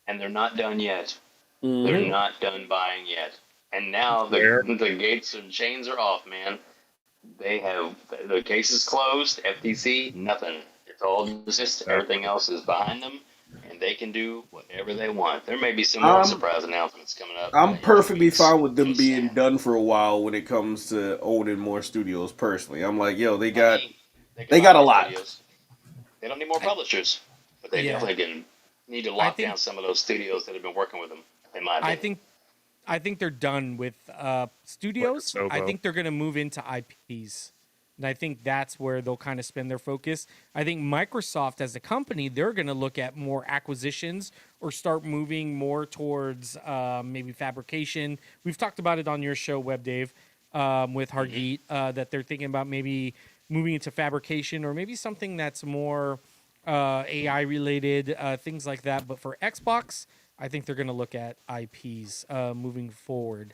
And they're not done yet. They're Mm-hmm. not done buying yet. And now Where? the gates and chains are off, man. They have the case is closed. FTC, nothing. It's all dismissed. Everything Exactly. else is behind them, and they can do whatever they want. There may be some more I'm surprise announcements coming up I'm in the perfectly weeks. fine with them Just being saying. done for a while when it comes to owning more studios. Personally, I'm like, yo, they Well, got hey, they can they buy got a more lot. studios. They don't need more I, publishers, but they yeah. definitely need to I lock think down some of those studios that have been working with them. In my I opinion. think I think they're done with Like a studios. I Sobo. think they're going to move into IPs. And I think that's where they'll kind of spend their focus. I think Microsoft as a company, they're going to look at more acquisitions or start moving more towards maybe fabrication. We've talked about it on your show, WebDave, with Hargeet, that they're thinking about maybe moving into fabrication or maybe something that's more AI related, things like that. But for Xbox, I think they're going to look at IPs moving forward.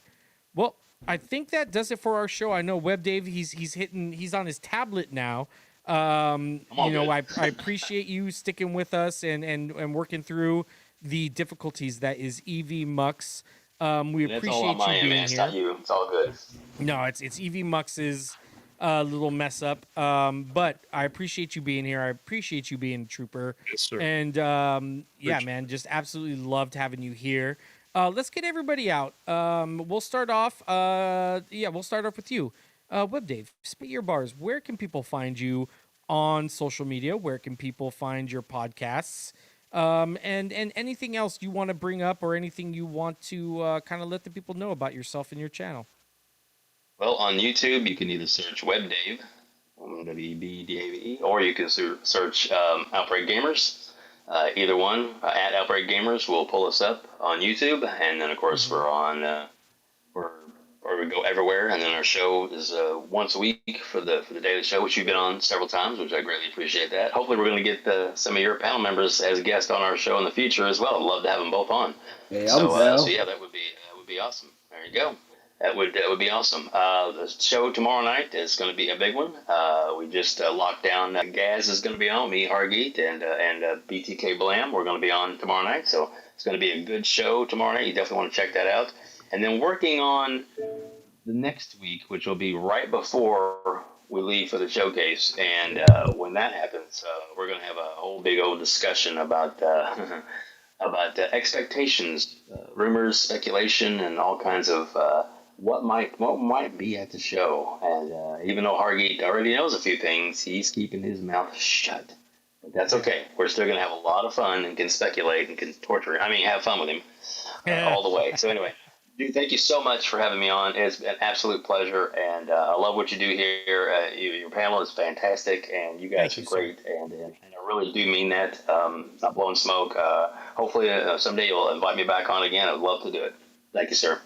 Well, I think that does it for our show. I know Web Dave, he's on his tablet now. I'm all good. I appreciate you sticking with us and working through the difficulties that is EV Mux. We And it's all on appreciate my you end, man. being It's not here. you. It's all good. No, it's Evie Mux's little mess up. But I appreciate you being here. I appreciate you being a trooper. Yes, sir. And yeah, Appreciate man, just absolutely loved having you here. Let's get everybody out. We'll start off. We'll start off with you. WebDave, spit your bars. Where can people find you on social media? Where can people find your podcasts? And anything else you want to bring up or anything you want to kind of let the people know about yourself and your channel. Well, on YouTube, you can either search WebDave, WBDAVE, or you can search Outbreak Gamers. Either one at Outbreak Gamers will pull us up on YouTube, and then of course Mhm. we're on we're or we go everywhere. And then our show is once a week for the daily show, which you've been on several times, which I greatly appreciate that. Hopefully, we're going to get some of your panel members as guests on our show in the future as well. I'd love to have them both on. Hey, I'm So down. yeah, that would be awesome. There you go. That would be awesome. The show tomorrow night is going to be a big one. We just locked down. Gaz is going to be on. Me, Hargeet, and BTK Blam. We're going to be on tomorrow night. So it's going to be a good show tomorrow night. You definitely want to check that out. And then working on the next week, which will be right before we leave for the showcase. And when that happens, we're going to have a whole big old discussion about about expectations, rumors, speculation, and all kinds of what might be at the show. And even though Hargeet already knows a few things, he's keeping his mouth shut. But that's okay. We're still going to have a lot of fun and can speculate and can torture. I mean, have fun with him all the way. So anyway, dude, thank you so much for having me on. It's been an absolute pleasure, and I love what you do here. Your panel is fantastic, and you guys Thank are you, sir. great, and I really do mean that. Not blowing smoke. Hopefully, someday you'll invite me back on again. I'd love to do it. Thank you, sir.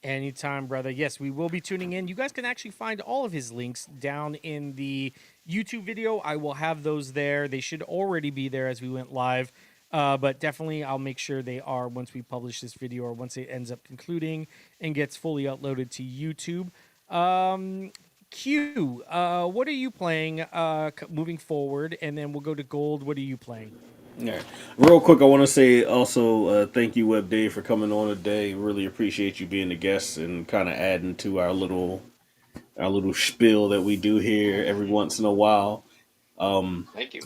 Anytime, brother. Yes, we will be tuning in. You guys can actually find all of his links down in the YouTube video. I will have those there. They should already be there as we went live. But definitely, I'll make sure they are once we publish this video or once it ends up concluding and gets fully uploaded to YouTube. Q, what are you playing moving forward? And then we'll go to Gold. What are you playing? Yeah. Real quick, I want to say also thank you, Web Dave, for coming on today. Really appreciate you being a guest and kind of adding to our little spiel that we do here every once in a while. Um, Thank you.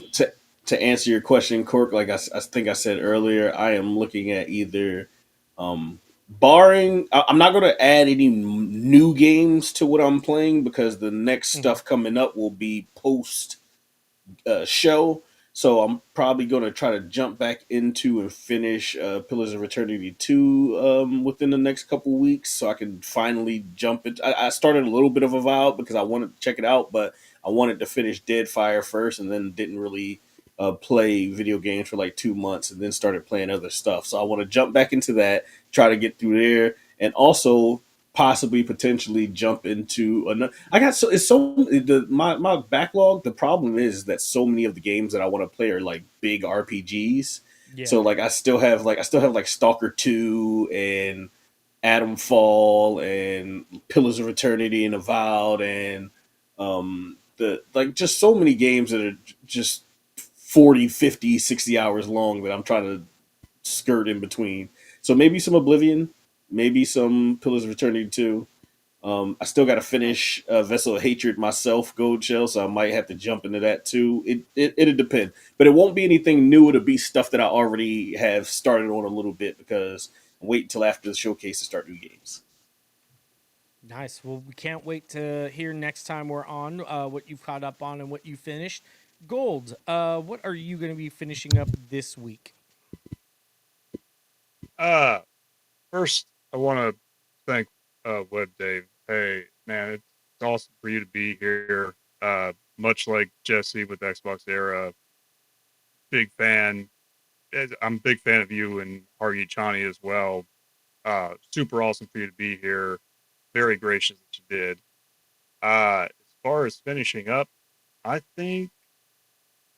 to answer your question, Cork, like I think I said earlier, I am looking at either barring. I'm not going to add any new games to what I'm playing because the next Mhm. stuff coming up will be post show. So I'm probably going to try to jump back into and finish Pillars of Eternity 2 within the next couple weeks so I can finally jump into. I started a little bit of a vow because I wanted to check it out, but I wanted to finish Deadfire first and then didn't really play video games for like 2 months and then started playing other stuff. So I want to jump back into that, try to get through there, and also possibly potentially jump into another. I got so it's so my backlog. The problem is that so many of the games that I want to play are like big RPGs. Yeah. So like I still have like Stalker 2 and Atom Fall and Pillars of Eternity and Avowed and the like just so many games that are just 40, 50, 60 hours long that I'm trying to skirt in between. So maybe some Oblivion, maybe some Pillars of Eternity 2. I still got to Nice. finish Vessel of Hatred myself, Gold Shell, so I might have to jump into that too. It'll depend, but it won't be anything new. It'll be stuff that I already have started on a little bit because I'm waiting until after the showcase to start new games. Nice. Well, we can't wait to hear next time we're on what you've caught up on and what you finished. Gold, what are you going to be finishing up this week? First, I want to thank Web Dave. Hey, man, it's awesome for you to be here. Much like Jesse with Xbox Era, big fan. I'm a big fan of you and Hargi Chani as well. Super awesome for you to be here. Very gracious that you did. As far as finishing up, I think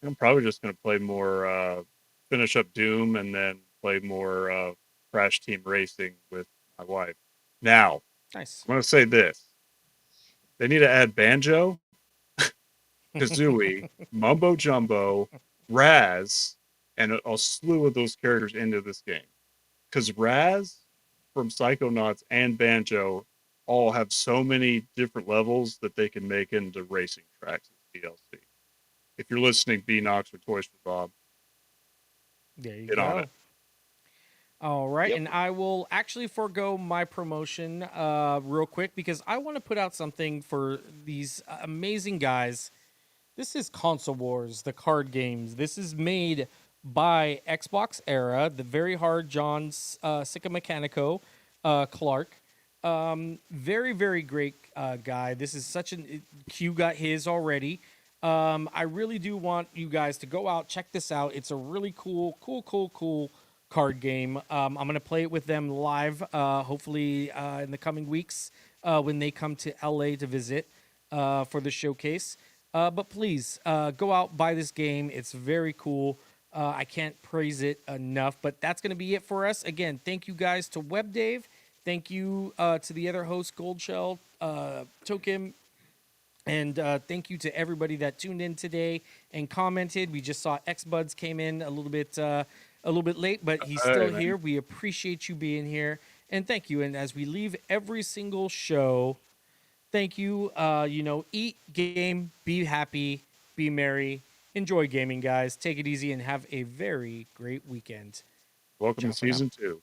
I'm probably just going to play more, finish up Doom and then play more Crash Team Racing with my wife. Now, Nice. I'm going to say this. They need to add Banjo, Kazooie, Mumbo Jumbo, Raz, and a slew of those characters into this game. Because Raz from Psychonauts and Banjo all have so many different levels that they can make into racing tracks as DLC. If you're listening, B Knox or Toys for Bob, There you get on go. it. All right, Yep. and I will actually forego my promotion real quick because I want to put out something for these amazing guys. This is Console Wars, the card games. This is made by Xbox Era, the very hard John Sicamechanico Clark. Very, very great guy. This is such an. Q got his already. I really do want you guys to go out, check this out. It's a really cool card game. I'm going to play it with them live, hopefully in the coming weeks when they come to LA to visit for the showcase. But please go out, buy this game. It's very cool. I can't praise it enough. But that's going to be it for us. Again, thank you guys to WebDave. Thank you to the other host, Goldshell, Tokim, and thank you to everybody that tuned in today and commented. We just saw Xbuds came in a little bit late, but he's still here. We appreciate you being here, and thank you. And as we leave every single show, thank you. Eat, game, be happy, be merry, enjoy gaming, guys. Take it easy and have a very great weekend. Welcome Ciao to for now. season 2.